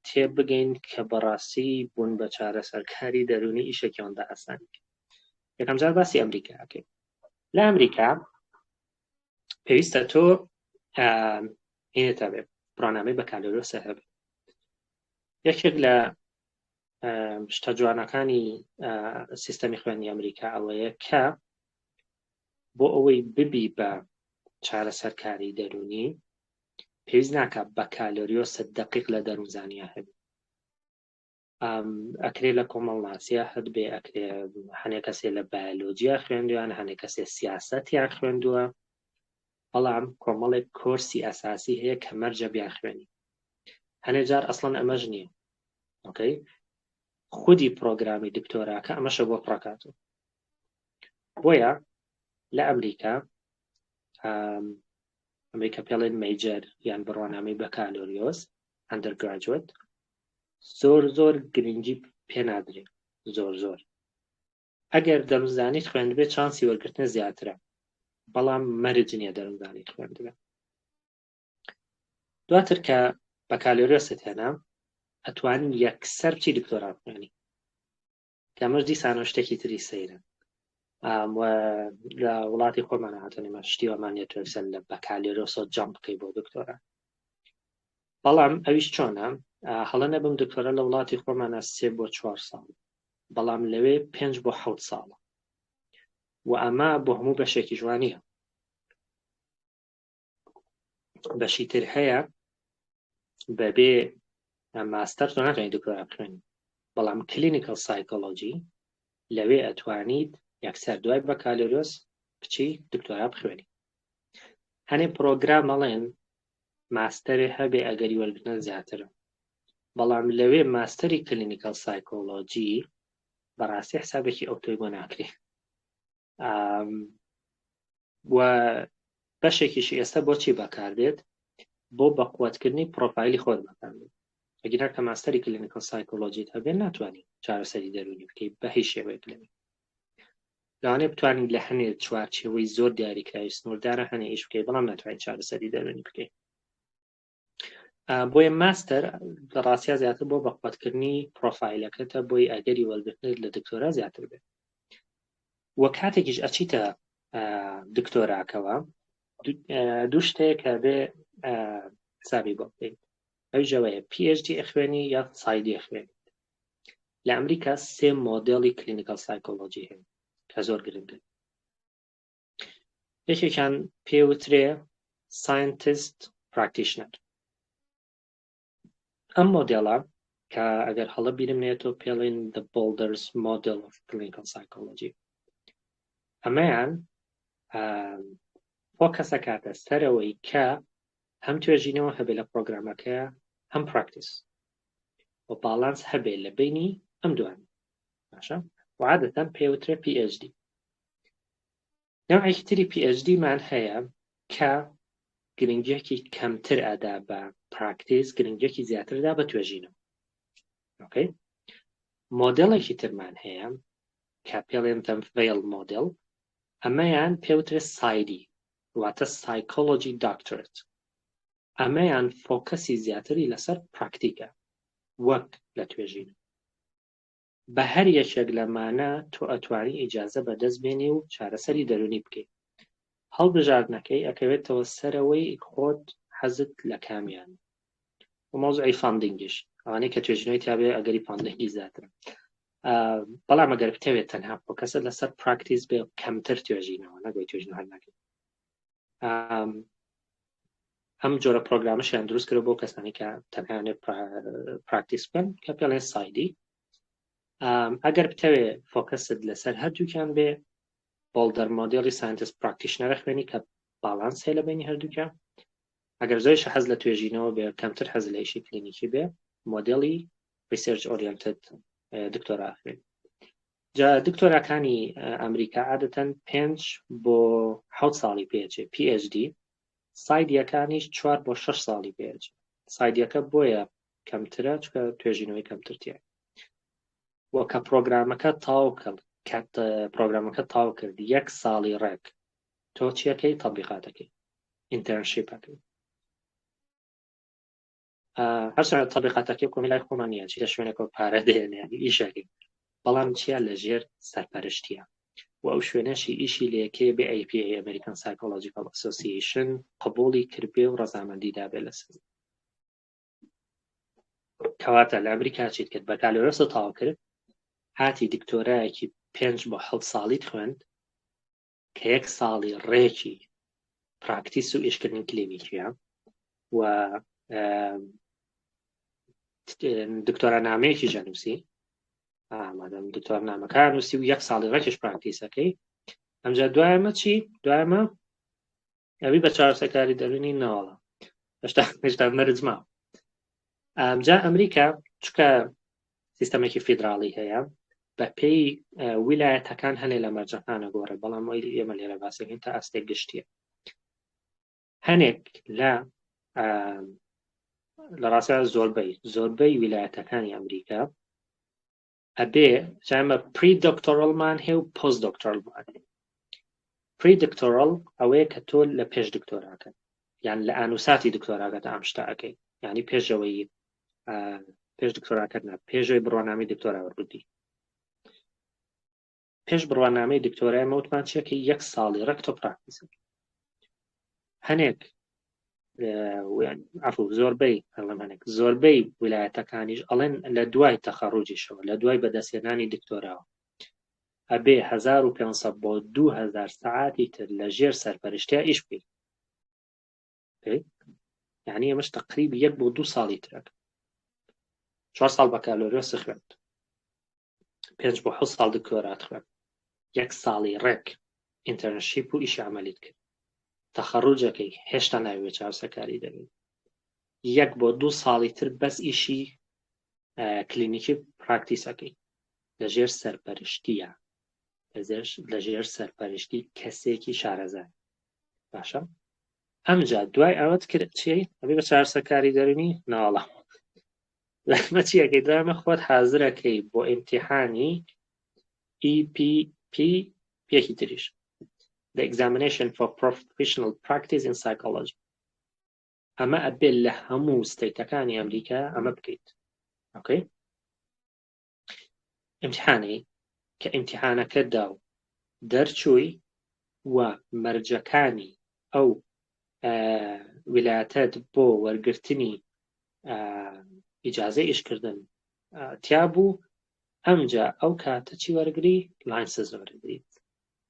تێ بگەین کە بەڕاستی بوون بە چارەسەرکاری دەرونی ئیشێکی ئەوەندە ئاسان. یەکەم جار باسی ئەمریکاکەین. لە ئەمریکا پێویستە تۆ هێنێتە بێ بڕوانامەی بەکالۆریۆسە هەبێت. یەکێک لە شتە جوانەکانی سیستەمی خوێندنی ئەمریکا ئەوەیە کە بۆ ئەوەی ببی بە چارەسەرکاری دەرونی پێویست ناکە بەکالۆریۆسە دەقیق لە دەروونزانیە هەبێت. ئەکرێ لە کۆمەڵ ناسیە هەبێ، ئەکرێ هەنێک کەسێ لە بایۆلۆجیا خوێندووان، هەنێک کەسێ سیاسەتیان خوێندووە، بەڵام کۆمەڵێک کۆرسی ئەساسی هەیە کە مەرجە بیان خوێنی. هەنێک جار ئەسڵەن ئەمەش نییە. ئۆکەی، خودی پرۆگرامی دکتۆراکە ئەمەشە بۆ پڕەکاتەوە. بۆیە لە ئەمریکا ئەمریکا پێڵێن مەیجەر یان بڕوانامەی بەکالۆریۆس ئەندەرگراجوێت زۆر گرنگی پێ نادرێت زۆر ئەگەر دەروونزانیت خوێندبێت چانسی وەرگرتنە زیاترە بەڵام مەرج نییە دەروونزانیت خوێندبێت دواتر کە بەکالۆریۆست هێنا ئەتوانین یەکسەر بچی دکتۆرا بخوێنی کەمەش دیسانە شتێکی تری سەیرە لە وڵاتی خۆمان هاتنێمە شتی وەمانێتوە سەر لە بەکالۆریۆسۆ جەمپ بکەی بۆ دکتۆرا بەڵام ئەویش چۆنە هەڵە نەبم دکتۆرە لە وڵاتی خۆمانە 3 بۆ 4 ساڵ بەڵام لەوێ 5 بۆ 7 ساڵە و ئەمە بۆ هەموو بەشێکی جوانیە بەشی تر هەیە بەبێ ماستەر تۆ ناتوانیت دکتۆرا بخوێنی بەڵام کلینیکەل سایکۆلۆجی لەوێ ئەتوانیت یەکسەر دوای بەکالۆریۆس بچی دکتۆرا بخوێنی هەنێ پرۆگرام ئەڵێن ماستەرێ هەبێ ئەگەری وەرگرتنە زیاترە بەڵام لەوێ ماستەری کلینیکەل سایکۆلۆجی بەڕاستی حسابێکی ئەوتۆی بۆ ناکرێ و بەشێکیشی ئێستا بۆچی بەکاردێت بۆ بەقوتکردنی پرۆفایلی خۆت بەکاردێت ئەگەر کە ماستەری کلینیکەل سایکۆلۆجیت هەبێت ناتوانانی چارەسەری دەرونی بکەیت بە هیچ شێوەیەک لەوێ لەوانەیە بتوانین لە هەنێ چوارچێوەی زۆر دیاریکراوی سنووردارە هەنێ ئیش بکەیت بەڵام ناتوانین چارەسەری دەرونی بکەیت بۆیە ماستەر لە ڕاستیا زیاتر بۆ بەقوتکردنی پرۆفایلەکەتە بۆی ئەگەری وەرگرتنت لە دکتۆرا زیاتر بێت وە کاتێکیش ئەچیتە دکتۆراکەوە دوو شتەیە کە بێ حسابی بۆ بکەیت ئەو ژەوەیە PhD ئەخوێنی یا سایدی ئەخوێنی لە ئەمریکا 3 مۆدێڵی کلینیکەل سایکۆلۆجی هەیە کە زۆر گرنگن یەکێکیان پێوترێ ساینتیست پراکتیشنەر ئەم مۆدێڵە کە ئەگەر هەڵە بیرم نێتەوە پێڵێن the Boulders model of clinical psychology ئەمەیان فۆکەسە کاتە سەرەوەی کە هەم توێژینەوە هەبێ لە پرۆگرامەکە هەم پراکتیس و باڵانس هەبێ لە بینی ئەم دوان باشە و عادەتەن پێوترێ PhD نەوعێکی تری PhD مان هەیە کە گرنگیەکی کەمتر ئەدا بە پراکتیس گرنگیەکی زیاتردا بە توێژینەوە ئۆکەی مۆدێڵێکی ترمان هەیە کە پێڵێن veil مۆدێڵ ئەمەیان پێوترێ سایدی واتە سایکۆلۆجی داکتۆرێت ئەمەیان فۆکەسی زیاتری لەسەر پراکتیکە وەک لە توێژین بە هەر یەکێک لەمانە تۆ ئەتوانی ئیجازە بەدەست بێنی و چارەسەری دەرونی بکەیت هەڵبژاردنەکەی ئەکەوێتەوە سەرەوەی خۆت حەزت لە کامیان و مۆزوعی فاندینگیش ئەوانەی کە توێژینەوەی تیابێ ئەگەری فاندینگی زیاترە بەڵام ئەگەر بتەوێت تەنها فۆکەسە لەسەر پراکتیس بێ کەمتر توێژینەوە نەگوی توێژین هەر ناکەیت ئەم جۆرە پرۆگرامەشیان دروست کرد بۆ کەسانی کە تەنها پراکتیس بکەن کە پێڵێن سایدی ئەگەر بتەوێ فۆکەست لەسەر هەردووکیان بێ بۆڵدەر مۆدێڵی ساینتیست پراکتیشنەرە خوێنی کە باڵانس هەیە لە بینی هەردووکە ئەگەر زۆرش حەز لە توێژینەوە بێ کەمتر حەز لە ئیشی کلینیکی بێ مۆدێڵی ریسێرچ ئۆریەنتد دکتۆرا خوێن جا دکتۆراکانی ئەمریکا عادەتەن 5 بۆ 7 ساڵی پێچێ PhD سایدیەکانیش 4 بۆ 6 ساڵی پێچێ سایدیەکە بۆیە کەمترە چکە توێژینەوەی کەمترتیە وە کە پرۆگرامەکە تاو کرد کات پرۆگرامەکە تاو کرد 1 ساڵی ڕێک تۆ چیەکەی تەبلیغاتەکەی ئینتەرنشیپەکەی هەرچەندە تەبلیغاتەکەی کۆمیلای خۆمان نییە چی لە شوێنێکەوە پارە دێنێ ئیشەکەی بەڵام چیا لەژێر سەرپەرشتیە و ئەو شوێنەشی ئیشی لەیەکەیە بێ APA American Psychological Association قبوڵی کردبێ و ڕەزامەندی دابێ لەسەر کەواتە لە ئەمریکا چیت کرد بەکالۆرەسە تاو کرد هاتی دکتۆرایەکی 5 بۆ 7 ساڵیت خوێند کە 1 ساڵی ڕێکی پراکتیس و ئیشکردنی کلینیکیە و دکتۆرا نامەیەکی جەنووسی ئامادەم دکتۆر نامەکان نووسی و 1 ساڵی ڕێکیش پراکتیسەکەی ئەمجا دوایمە چی دوایمە ئەوی بە چارەسەرکاری دەرونی ناوەڵە هێشتا مەرج ماوە ئەمجا ئەمریکا چکە سیستەمێکی فیدراڵی هەیە بە پێی ویلایەتەکان هەنێ لە مەرجەکانە گۆڕێ بەڵام ئێمە لێرە باسەکەین تا ئەستێک گشتیە هەنێک لە ڕاستە زۆربەی ویلایەتەکانی ئەمریکا ئەبێ جامە پری دۆکتۆرەڵمان هەیە و پۆست دۆکتۆرەڵمان هەیە. پری دۆکتۆرەڵ ئەوەیە کە تۆ لە پێش دکتۆراکەت، یان لە ئانووساتی دکتۆراکەت ئەم شتە ئەەکەی، یعنی پێشەوەی پێش دکتۆراکەت نا پێشەوەی بڕوانامەی دکتۆرا وەرگرتی. پێش بڕوانامەی دکتۆرای مەوتمان چیەکە 1 ساڵی ڕێک تۆ پراکتیسە. هەنێک زۆربەی ویلایەتەکانیش ئەڵێن لە دوای تەخەڕوجیشەوە، لە دوای بەدەستهێنانی دکتۆراوە ئەبێ 1500 بۆ 2000 سەعاتی تر لە ژێر سەرپەرشتیا ئیش بکەیت. یعنی ئەمەش تەقریبا 1 بۆ 2 ساڵی ترەکە. 4 ساڵ بەکالۆریۆس خوێند، 5 بۆ 7 ساڵ دکتۆرات خوێند، 1 ساڵی ڕێک ئینتەرنشیپ و ئیشی عەمەلیت کرد. تەخەڕوجەکەی هێشتا ناوێت چاوسەکاری دەبێت. 1 بۆ 2 ساڵی تر بەس ئیشی کلینیکی پراکتیسەکەی لەژێر سەرپەرشتیە، لەژێر سەرپەرشتی کەسێکی شارەزای. باشە؟ ئەمجا دوای ئەوەت کرد چی؟ ئەبێ بە چارەسەرکاری دەرونی ناڵە. لەمە چیەکەی دوایمە خۆت حازرەکەی بۆ ئیمتیحانی EPP پێکی تریش. The Examination for Professional Practice in Psychology. ئەمە ئەبێ لە هەموو ستەیتەکانی ئەمریکا ئەمە بکەیت. ئۆکەی؟ ئیمتیحانەی کە ئیمتیحانەکەتدا و دەرچووی و مەرجەکانی ئەو ویلایەتەت بۆ وەرگرتنی ئیجازەی ئیشکردن تیا بوو، ئەمجا ئەو کاتە چی وەرگری؟ لاینسنس وەرگریت.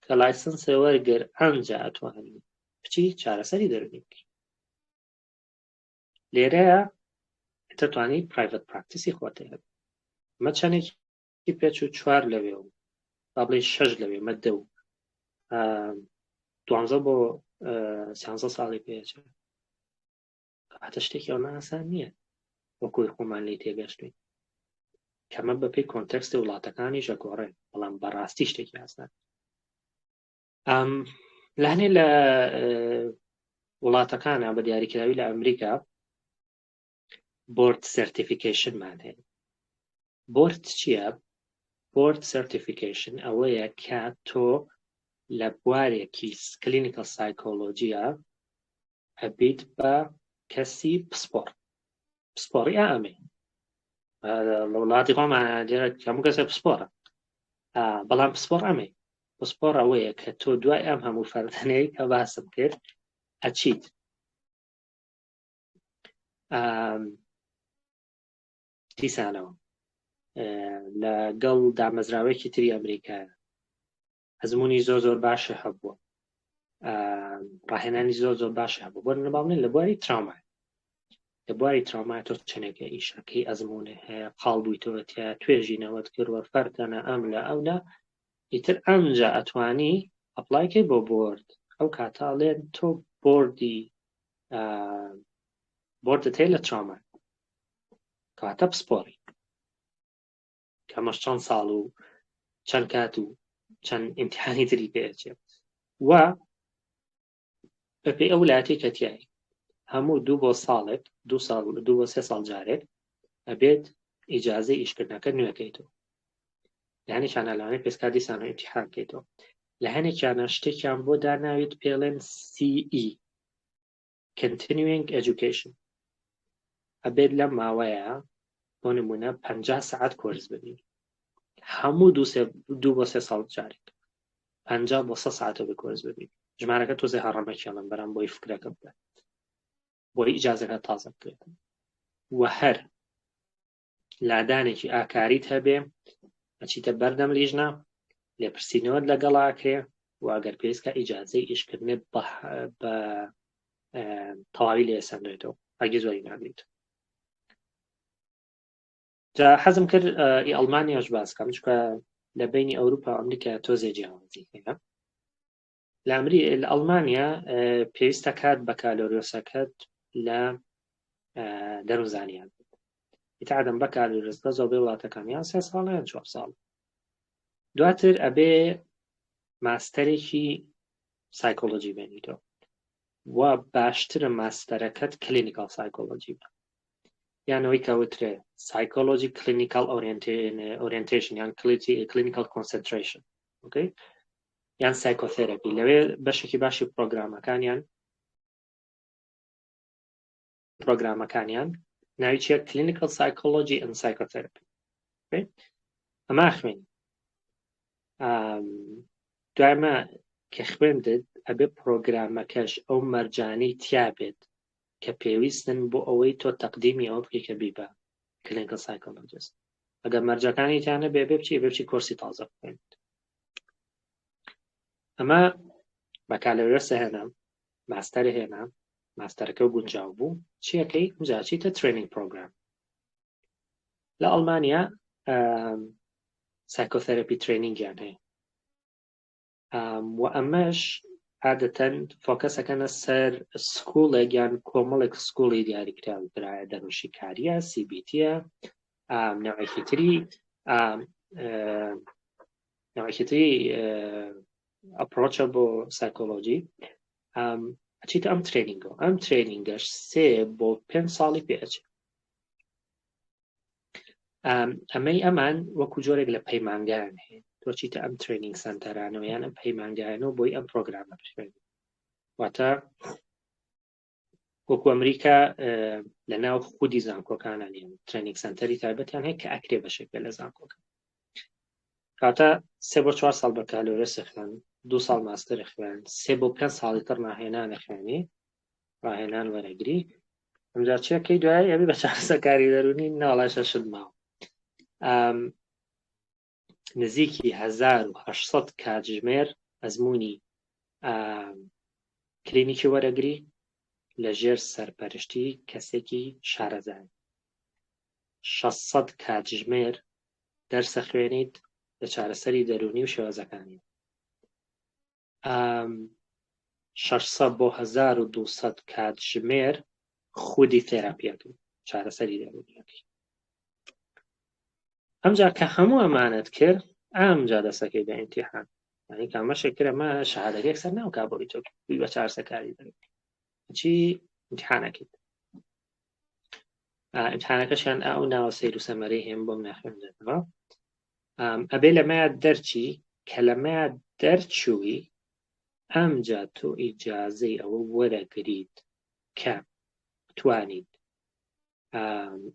کە لایسنسە وەرگر ئەمجا ئەتوانی بچی چارەسەری دەرونی بکەی. لێرەیە دەتوانی پرایڤەت پراکتیسی خۆت هەبێت. مە چەندێکی پێچ و 4 لەوێ و با بڵێ 6 لەوێ مە 10 و 12 بۆ 13 ساڵی پێچێت. کاتە شتێکی ئەوە ئاسان نییە وەکوی خۆمان لێی تێگەشتوین. کەمە بەپێی کۆنتێکستی وڵاتەکانی ژەگۆڕێن، بەڵام بەڕاستی شتێکی ئاسان. لە هەنێ لە وڵاتەکانە بە دیاریکراوی لە ئەمریکا بۆرد سەرتیفیکیشنمان هەیە. بۆرد چییە؟ بۆرد سەرتیفیکیشن ئەوەیە کە تۆ لە بوارێکی کلینیکەل سایکۆلۆجیە ئەبیت بە کەسی پسپۆڕ. پسپۆڕی ئەمێ لە وڵاتی خۆمان هەموو کەسە پسپۆڕە، بەڵام پسپۆڕ ئەمێ. پسپۆڕ ئەوەیە کە تۆ دوای ئەم هەموو فەردانەی کە باسم کرد ئەچیت دیسانەوە لەگەڵ دامەزراوەیەکی تری ئەمریکایە. ئەزمموی زۆر باشە هەبووە، ڕاهێنانی زۆر باشە هەبوو. بۆ نەباڵێن لە بواری تراومای، لە بواری تراومای تۆ چنێکە ئیشەکەی ئەزممونە هەیە، قاڵ بوویتەوەتیا توێژینەوەت کردوە فەرتەنە ئەم لە ئەونا ئیتر ئەمجا ئەتوانی ئەپلایکەی بۆ بۆرد. ئەو کاتاڵێن تۆ بۆردت هەیە لە تراومای کاتە پسپۆڕی کەمەش چەند ساڵ و چەند کات و چەند ئیمتیحانی تری پێچێت و بەپێی ئەو ویلایەتی کە تیایی هەموو 2 بۆ ساڵێک 2 بۆ 3 ساڵ جارێک ئەبێت ئیجازەی ئیشکردنەکە نوێکەیتەوە. لە هەنێکیانە لەوانەیە پێشکار دیسانە ئیمتیحان بکەیتەوە، لە هەنێکیانە شتێکیان بۆ داناوێت پێڵێن CE Continuing Education. ئەبێت لەم ماوەیە بۆ نمونە 50 سەعات کۆرس ببین، هەموو 2 بۆ 3 ساڵ جارێک 50 بۆ 100 ساعتە بە کۆرس ببین. ژمارەکە تۆزێ هەڕەمەکیڵم بەرام بۆی فکرەکە بدە، بۆی ئیجازەکە تازە بکرێت و هەر لادانێکی ئاکاریت هەبێ ئەچیتە بەردەم لیژنە لێپرسینەوەت لەگەڵاکرێ و ئەگەر پێویستکە ئیجازەی ئیشکردنێت بە تەواوی لێسەندرێتەوە، ئەگەر زۆری ناگریت. جا حەزم کرد ئەڵمانیاش باس بکەم چونکە لە بینی ئەوروپا و ئەمریکا تۆزێ جیاوازی هەیە. لە ئەڵمانیا پێویستە کات بەکالۆریۆسەکەت لە دەروونزانیان ئیتعادەم بەکالۆریۆسەکە زۆربەی وڵاتەکانیان 3 ساڵ یان 4 ساڵ. دواتر ئەبێ ماستەرێکی سایکۆلۆجی بێنیتەوە. و باشترە ماستەرەکەت کلینیکال سایکۆلۆجی بە یانەوەی کەوترێ سایکۆلۆجی کلینیکال ئۆریێنتیشن یان کلینیکال کۆنسنتریشن ئۆکەی یان سایکۆثێراپی لەوێ بەشێکی باشی پرۆگرامەکانیان ناوی چیە کلینیکال سایکۆلۆجی ئەند سایکۆثێراپی ئەمە خوێنی دوایمە کە خوێندت ئەبێ پرۆگرامەکەش ئەو مەرجانەی تیا بێت کە پێویستن بۆ ئەوەی تۆ تەقدیمی ئەوە بکەی کە بیبە کلینیکال سایکۆلۆجیست ئەگەر مەرجەکانی تیانە بێ بچی کۆرسی تازە بخوێنیت ئەمە بەکالەوێسە هێنا ماستەرە هێنا ماستەرەکە گونجاو بوو چیەکەی جاچیتە ترێنینگ پرۆگرام لە ئەڵمانیا سایکۆثێراپی ترێنینگیان هەیە و ئەمەش عادەتەن فۆکەسەکەنە سەر سکوڵێک یان کۆمەڵێک سکوڵی دیاریکراوی برایە دەروشی کاریە CBTە نەوەیەکی تری ئەپڕۆچە بۆ سایکۆلۆجی ئەچیتە ئەم ترێنینگەوە ئەم ترێنینگەش 3 بۆ 5 ساڵی پێچێت ئەمەی ئەمان وەکو جۆرێک لە پەیمانگایان هەیە تۆ چیتە ئەم ترێنینگ سەنتەرانەوە یان ئەم پەیمانگایانەوە بۆی ئەم پرۆگرامە بخوێنی واتە وەکو ئەمریکا لە ناو خودی زانکۆکانان ترێنینگ سەنتەری تایبەتیان هەیە کە ئەکرێ بەشێک بێ لە زانکۆکان کاتە 3 بۆ 4 ساڵ بەکالۆرێسە خوێن 2 ساڵ ماستەر خوێن 3 بۆ 5 ساڵی تر ڕاهێنانە خوێنی ڕاهێنان وەرەگری ئەمجا چیەکەی دوای ئەبێ بە چارەسەرکاری دەرونی ناڵاشە شت ماوە نزیکی 1800 کاتژمێر ئەزمموی کلینیکی وەرەگری لە ژێر سەرپەرشتی کەسێکی شارەزای 600 کاتژمێر دەرسە خوێنیت لە چارەسەری دەرونی و شێوازەکانی 600 بۆ 1200 کاتژمێر خودی تێراپیەکە چارەسەری دەرونیەکەی ئەمجا کە هەموو ئەمانەت کرد ئەمجا دەسەکەی بە ئیمتیحان یعنی کامەشێک کرد ئەمە شەهادەتێک سەر ناوکا بۆی تۆ بە چارەسەرکاری دەرونی چی ئیمتیحانەکەیت ئیمتیحانەکەشیان ئەو ناوە سەیر و سەمەرەی هێم بۆم ناخوێنرێتەوە ئەبێ لەمەیە دەرچی کە لەمەیە دەرچووی ئەمجا تۆ ئیجازەی ئەوە وەرەگریت کە توانیت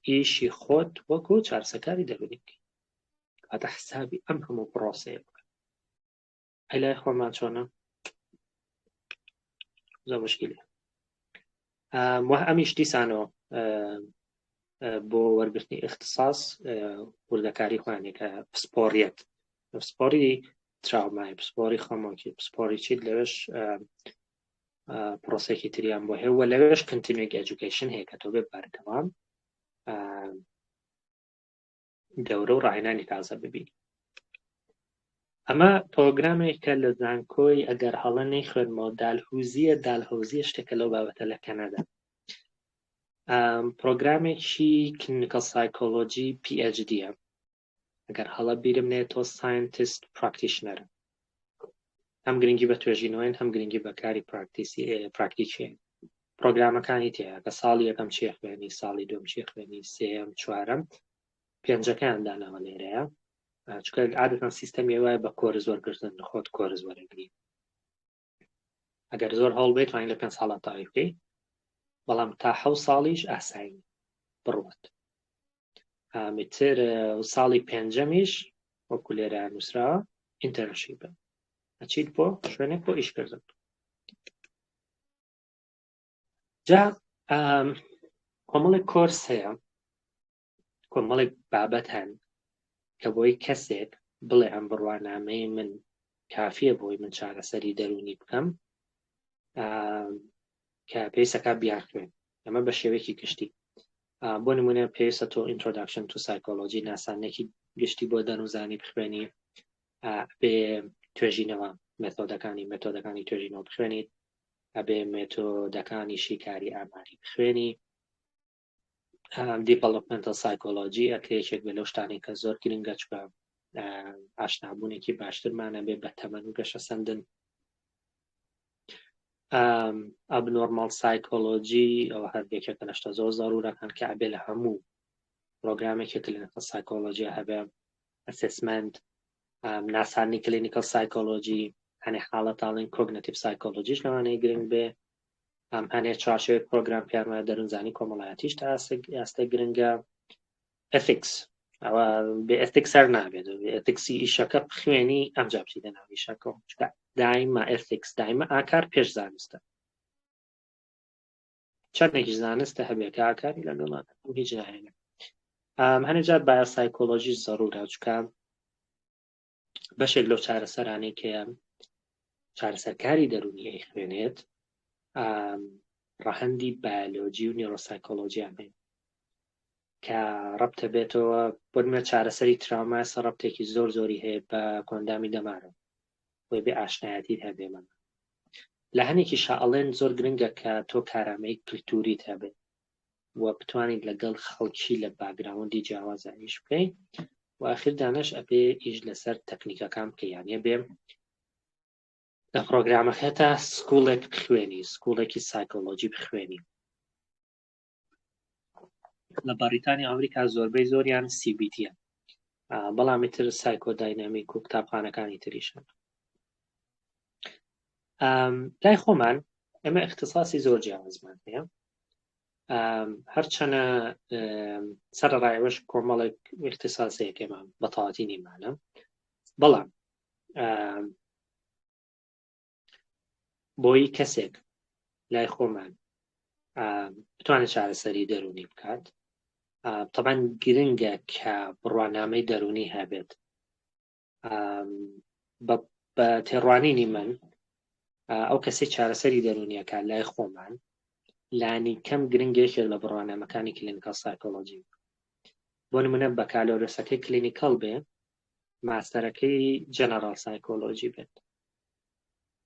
ئیشی خۆت وەکو چارەسەرکاری دەرونی بکەیت کاتە حسابی ئەم هەموو پرۆسەیە بکەن ئەی لای خۆمان چۆنە زۆر مشکیلە ئەمیش دیسانەوە بۆ وەرگرتنی اختصاص وردەکاری خوانێکە پسپۆڕیەت پسپۆری تراومای پسپۆری خەمۆکی پسپۆری چیت لەوێش پرۆسێکی تریان بۆ هەیە و لەوێش کنتینوێک ئەجوکیشن هەیە کە تۆ بێ بەردەوام دەورە و ڕاهێنانی تازە ببینی ئەمە پرۆگرامێکە لە زانکۆی ئەگەر هەڵە نەیخوێنمەوە دالهۆزیە شتێکە لەو بابەتە لە کەنەدا پرۆگرامێکی کلینیکال سایکۆلۆجی PhDە ئەگەر هەڵە بیرم نێت تۆ ساینتیست پراکتیشنەرە هەم گرنگی بە توێژینەوەین هەم گرنگی بە کاری پراکتیکیین پرۆگرامەکانی تەیە کە ساڵی یەکەم چی خوێنی ساڵی دوم چی خوێنی سێم چوارەم پێنجەکەیان داناوە لێرەیە چونکە عادەتەن سیستەمی وایە بە کۆرس وەرگرتن خۆت کۆرس وەرەگری ئەگەر زۆر هەڵ بێت توانین لە 5 ساڵە تاوی بکەیت بەڵام تا 7 ساڵیش ئاسایی بڕوات متر ساڵی پێنجەمیش وەکو لێرە نووسراوە ئینتەرنشیپە ئەچیت بۆ شوێنێک بۆ ئیشکردن جا کۆمەڵێک کۆرس هەیە کۆمەڵێک بابەت هەن کە بۆی کەسێک بڵێ ئەم بڕوانامەی من کافیە بۆی من چارەسەری دەرونی بکەم کە پێویستەکە بیان خوێن ئەمە بە شێوەیەکی گشتی بۆ نمونە پێویستە تۆ introduction to psychology ناسانێکی گشتی بۆ دەنوزانی بخوێنی بێ توێژینەوە مێتۆدەکانی توێژینەوە بخوێنیت ئەبێ مێتۆدەکانی شیکاری ئاماری بخوێنی developmental psychology ئەکرێکێک بێ لەو شتانی کە زۆر گرنگە چکە ئاشنابوونێکی باشترمانە بێ بە تەمەن و گەشە سەندن ئەبنۆرماڵ سایکۆلۆجی ئەوە هەردێکێکە لەشتە زۆر زەڕورەکان کە ئەبێ لە هەموو پرۆگرامێکی کلینیکەل سایکۆلۆجی هەبێ ئەسسمنت ناسانی کلینیکەل سایکۆلۆجی هەنێ حاڵەتاڵین کۆگنێتیڤ سایکۆلۆجیش لەوانەیە گرنگ بێ هەنێ چارچێوەی پرۆگرام پیانوایە دەروونزانی کۆمەڵایەتیش تا ئاستە گرنگە ئەتیکس ئەوە بێ ئەتیکس هەر نابێت ئەتیکسی ئیشەکە بخوێنی ئەمجا بچیتە ناو ئیشەکە دایما ئەتیکس دایما ئاکار پێش زانستە چەندێکی زانستە هەبێ کە ئاکاری لەگەڵ هیچ ناهێنێ هەنێجار بایۆسایکۆلۆژیش زەڕورە چونکە بەشێک لەو چارەسەرانەی کە چارەسەرکاری دەرونی ئەیخوێنێت ڕەهەندی بایۆلۆجی و نیۆرۆسایکۆلۆجیان هەیە کە ڕەبتە بێتەوە بۆنمە چارەسەری تراومای ڕەبتێکی زۆر زۆری هەیە بە کۆندامی دەمارە بۆی بێ ئاشنایەتیت هەبێمە لە هەنێکی شائەڵێن زۆر گرنگە کە تۆ کارامەی کلتوریت هەبێت و بتوانیت لەگەڵ خەڵکی لە باگراوندی جیاوازانیش بکەین و ئاخر دانش ئەبێ ئیش لەسەر تەکنیکەکان بکەیانە بێ لە پرۆگرامەکەتە سکوڵێک بخوێنی سکوڵێکی سایکۆلۆجی بخوێنی لە بەریتانی ئەمریکا زۆربەی زۆریان CBTە بەڵامی تر سایکۆداینامیک و قوتابخانەکانی تریشن لای خۆمان ئەمە اختصاصی زۆر جیاوازمان هەیە هەرچەنە سەرڕایوەش کۆمەڵێک اختصاسەیەکێمان بەتەواتی نیمانە بەڵام بۆی کەسێک لای خۆمان بتوانێت چارەسەری دەرونی بکات طبعا گرنگە کە بڕوانامەی دەرونی هەبێت بە تێڕوانینی من ئەو کەسی چارەسەری دەرونیەکە لای خۆمان لانی کەم گرنگێکێک لە بڕوانامەکانی کلینیکەل سایکۆلۆجی بۆ نمونە بەکالۆرسەکەی کلینیکەل بێ ماستەرەکەی جەنەڕال سایکۆلۆجی بێت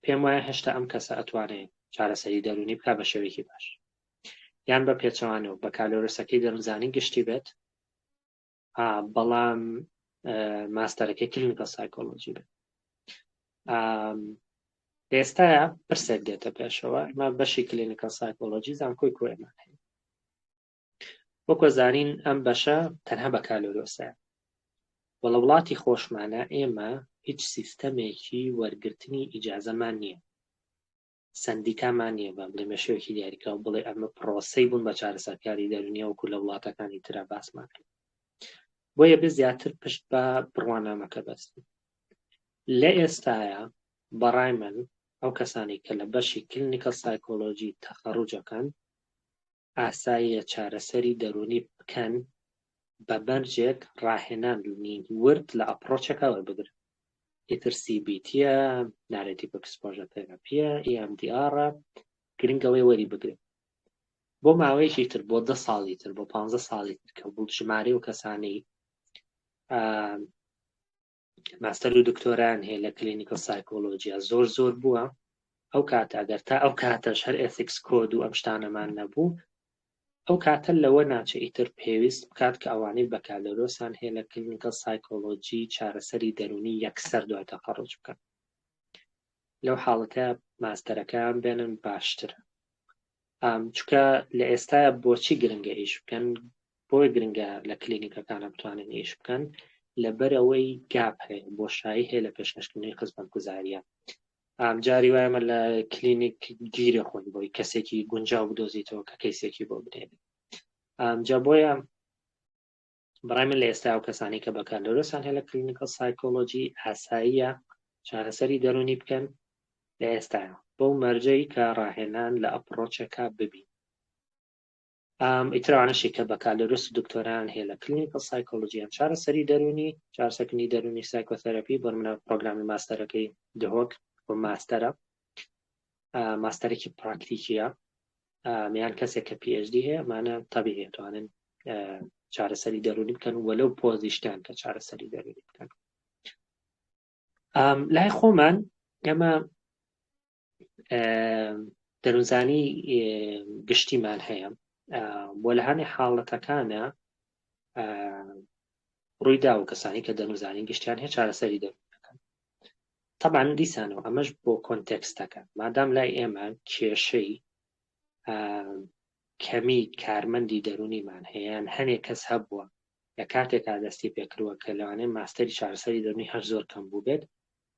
پێم وایە هێشتا ئەم کەسە ئەتوانێت چارەسەری دەرونی بکات بە شێوەیەکی باش یان بە پێچەوانەوە بەکالۆرسەکەی دەروونزانی گشتی بێت بەڵام ماستەرەکەی کلینیکەل سایکۆلۆجی بێت ئێستاە پرسێک دێتە پێشەوە ئەمە بەشی کلینیکەل سایکۆلۆجی زانکۆی کوێمان هەیە وەکو زانین ئەم بەشە تەنها بەکالۆرسە وە لە وڵاتی خۆشمانە ئێمە هیچ سیستەمێکی وەرگرتنی ئیجازەمان نییە سندیکامان نییە بە بڵێ شێوەیەکی دیاریکراوە بڵێ ئەمە پرۆسەی بوون بە چارەسەرکاری دەرونیە وەکو لە وڵاتەکانی ترە باسمان کرد بۆیە بێ زیاتر پشت بە بڕوانامەکە بەستین لە ئێستاە بەڕای من ئەو کەسانی کە لە بەشی کلینیکەل سایکۆلۆجی تەخەڕوجەکەن ئاساییە چارەسەری دەرونی بکەن بە بەرجێک ڕاهێنان ورد لە ئەپڕۆچەکەوە بگرن ئیتر CBTە نارێتیڤ ئەکسپۆژە تێراپیە EMDR گرنگەوەی وەری بگرن بۆ ماوەیەکی تر بۆ 10 ساڵی تر بۆ 15 ساڵی تر کە بوو ژمارە و کەسانی ماستەر و دکتۆران هەیە لە کلینیکەل سایکۆلۆجیا زۆر بووە ئەو کاتە ئەگەر تا ئەو کاتەش هەر ئێتیکس کۆد و ئەم شتانەمان نەبوو ئەو کاتە لەوە ناچێت ئیتر پێویست بکات کە ئەوانەی بەکالۆرۆسان هەیە لە کلینیکەل سایکۆلۆجی چارەسەری دەرونی یەکسەر دوای تەخەڕوج بکەن لەو حاڵەتە ماستەرەکان بێنن باشترە چونکە لە ئێستاە بۆچی گرنگە ئیش بکەن بۆی گرنگە لە کلینیکەکانە بتوانن ئیش بکەن لەبەرەوەی گاپ هەیە بۆشایی هەیە لە پێشکەشکردنەوەی خزمەتگوزاریە جاری وایمە لە کلینیک گیرە خۆی بۆی کەسێکی گونجاو بدۆزیتەوە کە کەیسێکی بۆ بدێنێت جا بۆیە بەڕای من لە ئێستا و کەسانی کە بەکالۆرسان هەیە لە کلینیکەل سایکۆلۆجی ئاساییە چارەسەری دەرونی بکەن لە ئێستاە بەو مەرجەی کە ڕاهێنان لە ئەپڕۆچەکە ببین ئیترانشی کە بەکالۆرس و دکتۆران هەیە لە کلینیکەل سایکۆلۆجیان چارەسەری دەرونی چارەسەرکردنی دەرونی سایکۆتەراپی بۆ منە پرۆگرامی ماستەرەکەی دهۆک بۆ ماستەرە ماستەرێکی پراکتیکیە میان کەسێک کە PhD هەیە ئەمانە تەبیعی دەتوانن چارەسەری دەرونی بکەن وەلەو پۆزیشتیان کە چارەسەری دەرونی بکەن لای خۆمان ئەمە دەروونزانی گشتیمان هەیە بۆ لە هەنێ حاڵەتەکانە ڕوویدا و کەسانی کە دەروونزانی گشتیان هەیە چارەسەری دەرونی بکەن طبعا دیسانەوە ئەمەش بۆ کۆنتێکستەکە مادام لای ئێمە کێشەی کەمی کارمەندی دەرونیمان هەیەیان هەنێک کەس هەبووە لە کاتێکا دەستی پێکردووە کە لەوانەیە ماستەری چارەسەری دەرونی هەر زۆر کەم بوو بێت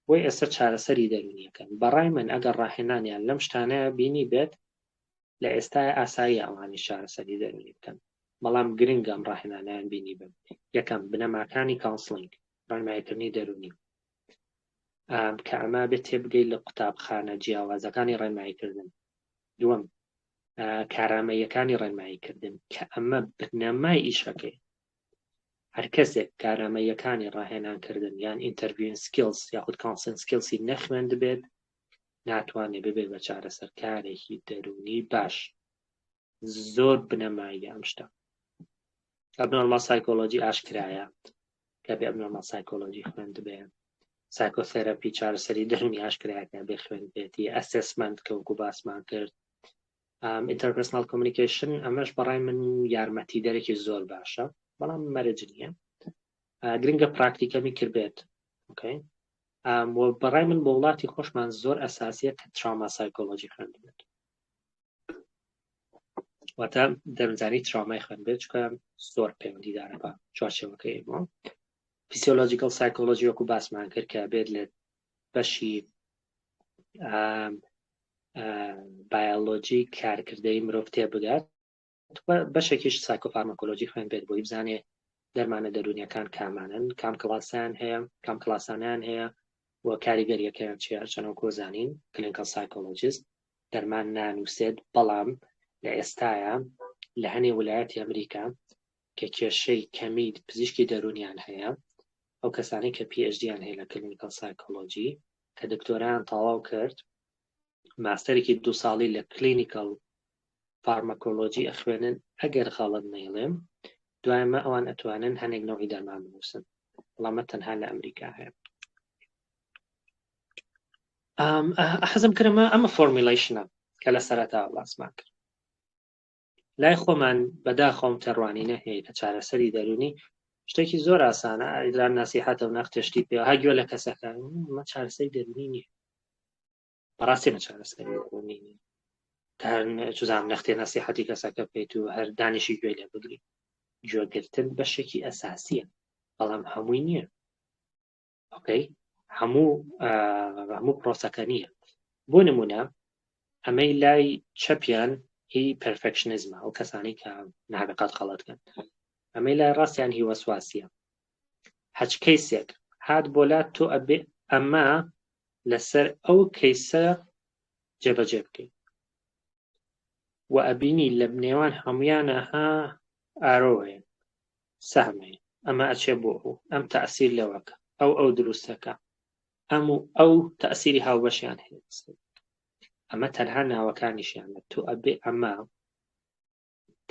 بۆی ئێستا چارەسەری دەرونیەکەن بەڕای من ئەگەر ڕاهێنانیان لەم شتانەیە بینی بێت لە ئێستای ئاسایی ئەوانی چارەسەری دەرونی بکەن بەڵام گرنگە ئەم ڕاهێنانیان بینی بێت یەکەم بنەماکانی کاونسڵینگ ڕێنماییکردنی دەرونی کە ئەمە بێت تێبگەی لە قوتابخانە جیاوازەکانی ڕێنماییکردن دووەم کارامەیەکانی ڕێنماییکردن کە ئەمە بنەمای ئیشەکەی هەر کەسێک کارامەیەکانی ڕاهێنانکردن یان ئینتەرویو سکیلز یاخود کانسن سکیلسی نەخوێند بێت ناتوانێت ببێت بە چارەسەرکارێکی دەرونی باش زۆر بنەماییە ئەم شتە ئەبنۆرمال سایکۆلۆجی ئاشکرایە کە بێ ئەبنۆرمال سایکۆلۆجی خوێند بێت سایکۆثێراپی چارەسەری دەرونی ئاشکرایەکە بێ خوێند بێتی ئەسسمنت کە وەکو باسمان کرد ئینتەرپێرسۆنال کۆمیونیکیشن ئەمەش بەڕای من یارمەتی دەرێکی زۆر باشە بەڵام مەرج نییە گرنگە پراکتیکەمی کردبێت بەڕای من بۆ وڵاتی خۆشمان زۆر ئەساسیە کە تراما سایکۆلۆجی خوێند بێت واتە دەرونزانی ترامای خوێند بێت چکە زۆر پەیوەندیدارە بە چوارچێوەکەی ئێمە فیسیۆلۆجیکەل سایکۆلۆجی وەکو باسمان کرد کە بێت لە بەشی بایۆلۆجی کارکردەی مرۆڤ تێبگات بەشێکیش سایکۆفارماکۆلۆجی خوێن بێت بۆی بزانێ دەرمانە دەرونیەکان کامانن کام کلاسیان هەیە کام کلاسانیان هەیە و کاریگەریەکەیان چیە چەنەوە کۆزانین کلینیکال سایکۆلۆجیست دەرمان نانووسێت بەڵام لە ئێستاە لە هەنێ ویلایەتی ئەمریکا کە کێشەی کەمی پزیشکی دەرونیان هەیە ئەو کەسانی کە PhDیان هەیە لە کلینیکال سایکۆلۆجی کە دکتۆران تەواو کرد ماستەرێکی 2 ساڵی لە کلینیکال فارماکۆلۆجی ئەخوێنن ئەگەر خەڵت نەیڵێم دوایمە ئەوان ئەتوانن هەنێک نەوەی دەرمان بنووسن بەڵامە تەنها لە ئەمریکا هەیە حەزم کردمە ئەمە فۆرمیلیشنە کە لە سەرەتا باسمان کرد لای خۆمان بەداخۆم تەڕوانینە هەیە کە چارەسەری دەرونی شتێکی زۆر ئاسانە ئیدران ناسیحەتە و نەختشتی پێ هەگوێ لە کەسەکە مە چارەسەری دەرونی نییە بەڕاستی مە چارەسەری دەرونی نییە چزام نەختێ ناسیحەتی کەسەکە بکەیت و هەر دانیشی گوێ لێ بگری گوێگرتن بەشێکی ئەساسیە بەڵام هەمووی نییە ئۆکەی هەموو پرۆسەکە نییە بۆ نمونە ئەمەی لای چەپیان هی پەرفێکشنیزمە ئەو کەسانی کە نابقات خەڵەتکەن ئەمەی لای ڕاستیان هی وەسواسیە هەچ کەیسێک هات بۆلات تۆ ئەبێ ئەمە لەسەر ئەو کەیسە جێبەجێ بکەیت و ئەبینی لە بنێوان هەمویانەها ئارۆهەیە سەهمەیە ئەمە ئەچێ بۆ ئەم تەئسیر لەوەکە ئەو دروستەکە ئەو تەئسیری هاوبەشیان هەیە ئەمە تەنها ناوەکانیشیانە تۆ ئەبێ ئەمە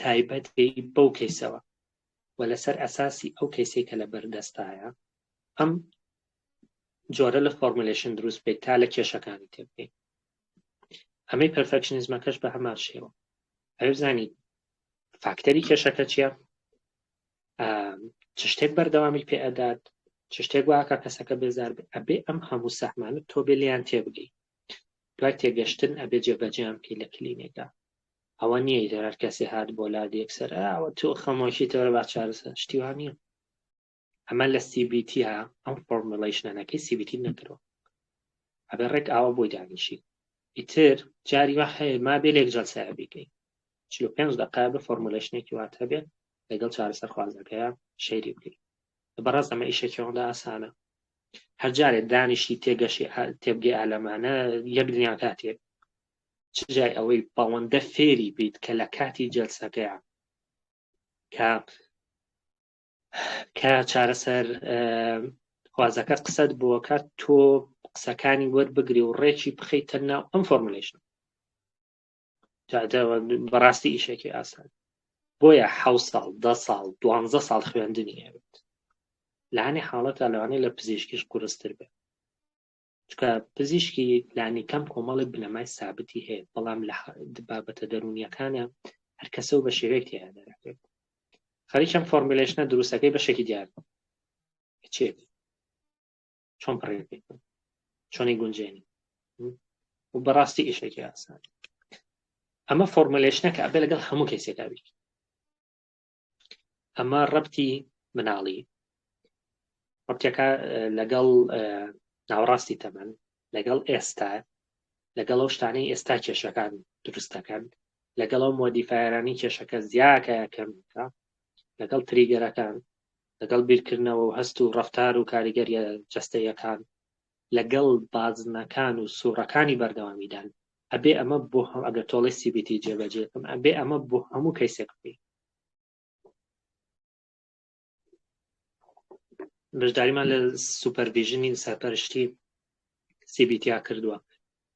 تایبەت بەو کەیسەوە و لەسەر ئەساسی ئەو کەیسەی کە لە بەردەستایە ئەم جۆرە لە فۆرمولیشن دروست بێت تا لە کێشەکانی تێبگەیت ئەمەی پەرفێکشنیزمەکەش بە هەمان شێوە ئەوێ بزانیت فاکتەری کێشەکە چییە چ شتێک بەردەوامی پێ ئەدات چ شتێک واکە کەسەکە بێزار بێت ئەبێ ئەم هەموو سەحمانە تۆ بێ لیان تێبگەیت دوای تێگەشتن ئەبێ جێبەجێیان بکەی لە کلینێکدا ئەوە نییە هەر کەسێ هات بۆ لای یەکسەر ئەوە تۆ خەمۆشی تەوەرە با چارەسەر شتی وان نییە ئەمە لە CBT ها ئەم فۆرمولیشنەکەی CBT نەکردەوە ئەبێ ڕێک ئاوە بۆی دانیشی ئیتر جاری وا هەیە ما بێ لێک جەلسەیە بیکەی 45 دقیقە بە فۆرمولیشنێکی وات هەبێت لەگەڵ چارەسەر خوازەکەیە شەیری بکەیت بەڕاست ئەمە ئیشێکی ئەوەندا ئاسانە هەر جارێ دانیشی تێبگەی ئالەمانە یەک دنیا کاتێک چ جای ئەوەی باوەندە فێری بیت کە لە کاتی جەلسەکەیە کە چارەسەر خوازەکە قسەت بووە کات تۆ قسەکانی وەربگری و ڕێکی بخەیتە ناو ئەم فۆرمولیشن بەڕاستی ئیشێکی ئاسان بۆیە 7 ساڵ 10 ساڵ 12 ساڵ خوێندنی هەبێت لەهانی حاڵەتە لەوانەیە لە پزیشکیش قورستر بێت چکە پزیشکی لانی کەم کۆمەڵی بنەمای سابتی هەیە بەڵام لە بابەتە دەرونیەکانە هەر کەسە و بە شێوەیەک تێدا دەرەکرێت خەریکەم فۆرمولیشنە دروستەکەی بەشێکی دیار چێت چۆن پڕێ چۆنی گونجێنی و بەڕاستی ئیشێکی ئاسان ئەمە فۆرمولێشنەکە ئەبێ لەگەڵ هەموو کەسێکا بیت ئەمە ڕەبتی مناڵی ڕەبتێکە لەگەڵ ناوەڕاستی تەمەن لەگەڵ ئێستا لەگەڵ ئەو شتانەی ئێستا کێشەکان دروستەکەن لەگەڵ ئەو مۆدیفایرانی کێشەکە زیاکە کەمکە لەگەڵ تریگەرەکان لەگەڵ بیرکردنەوە و هەست و ڕەفتار و کاریگەریە جەستەیەکان لەگەڵ بازنەکان و سوورەکانی بەردەوامیدان ئەبێ ئەمە بۆ ئەگەر تۆڵی CBT جێبەجێکم ئەبێ ئەمە بۆ هەموو کەیسێک بێ بەشداریمان لە سوپەرڤیژنی سەرپەرشتی CBT کردووە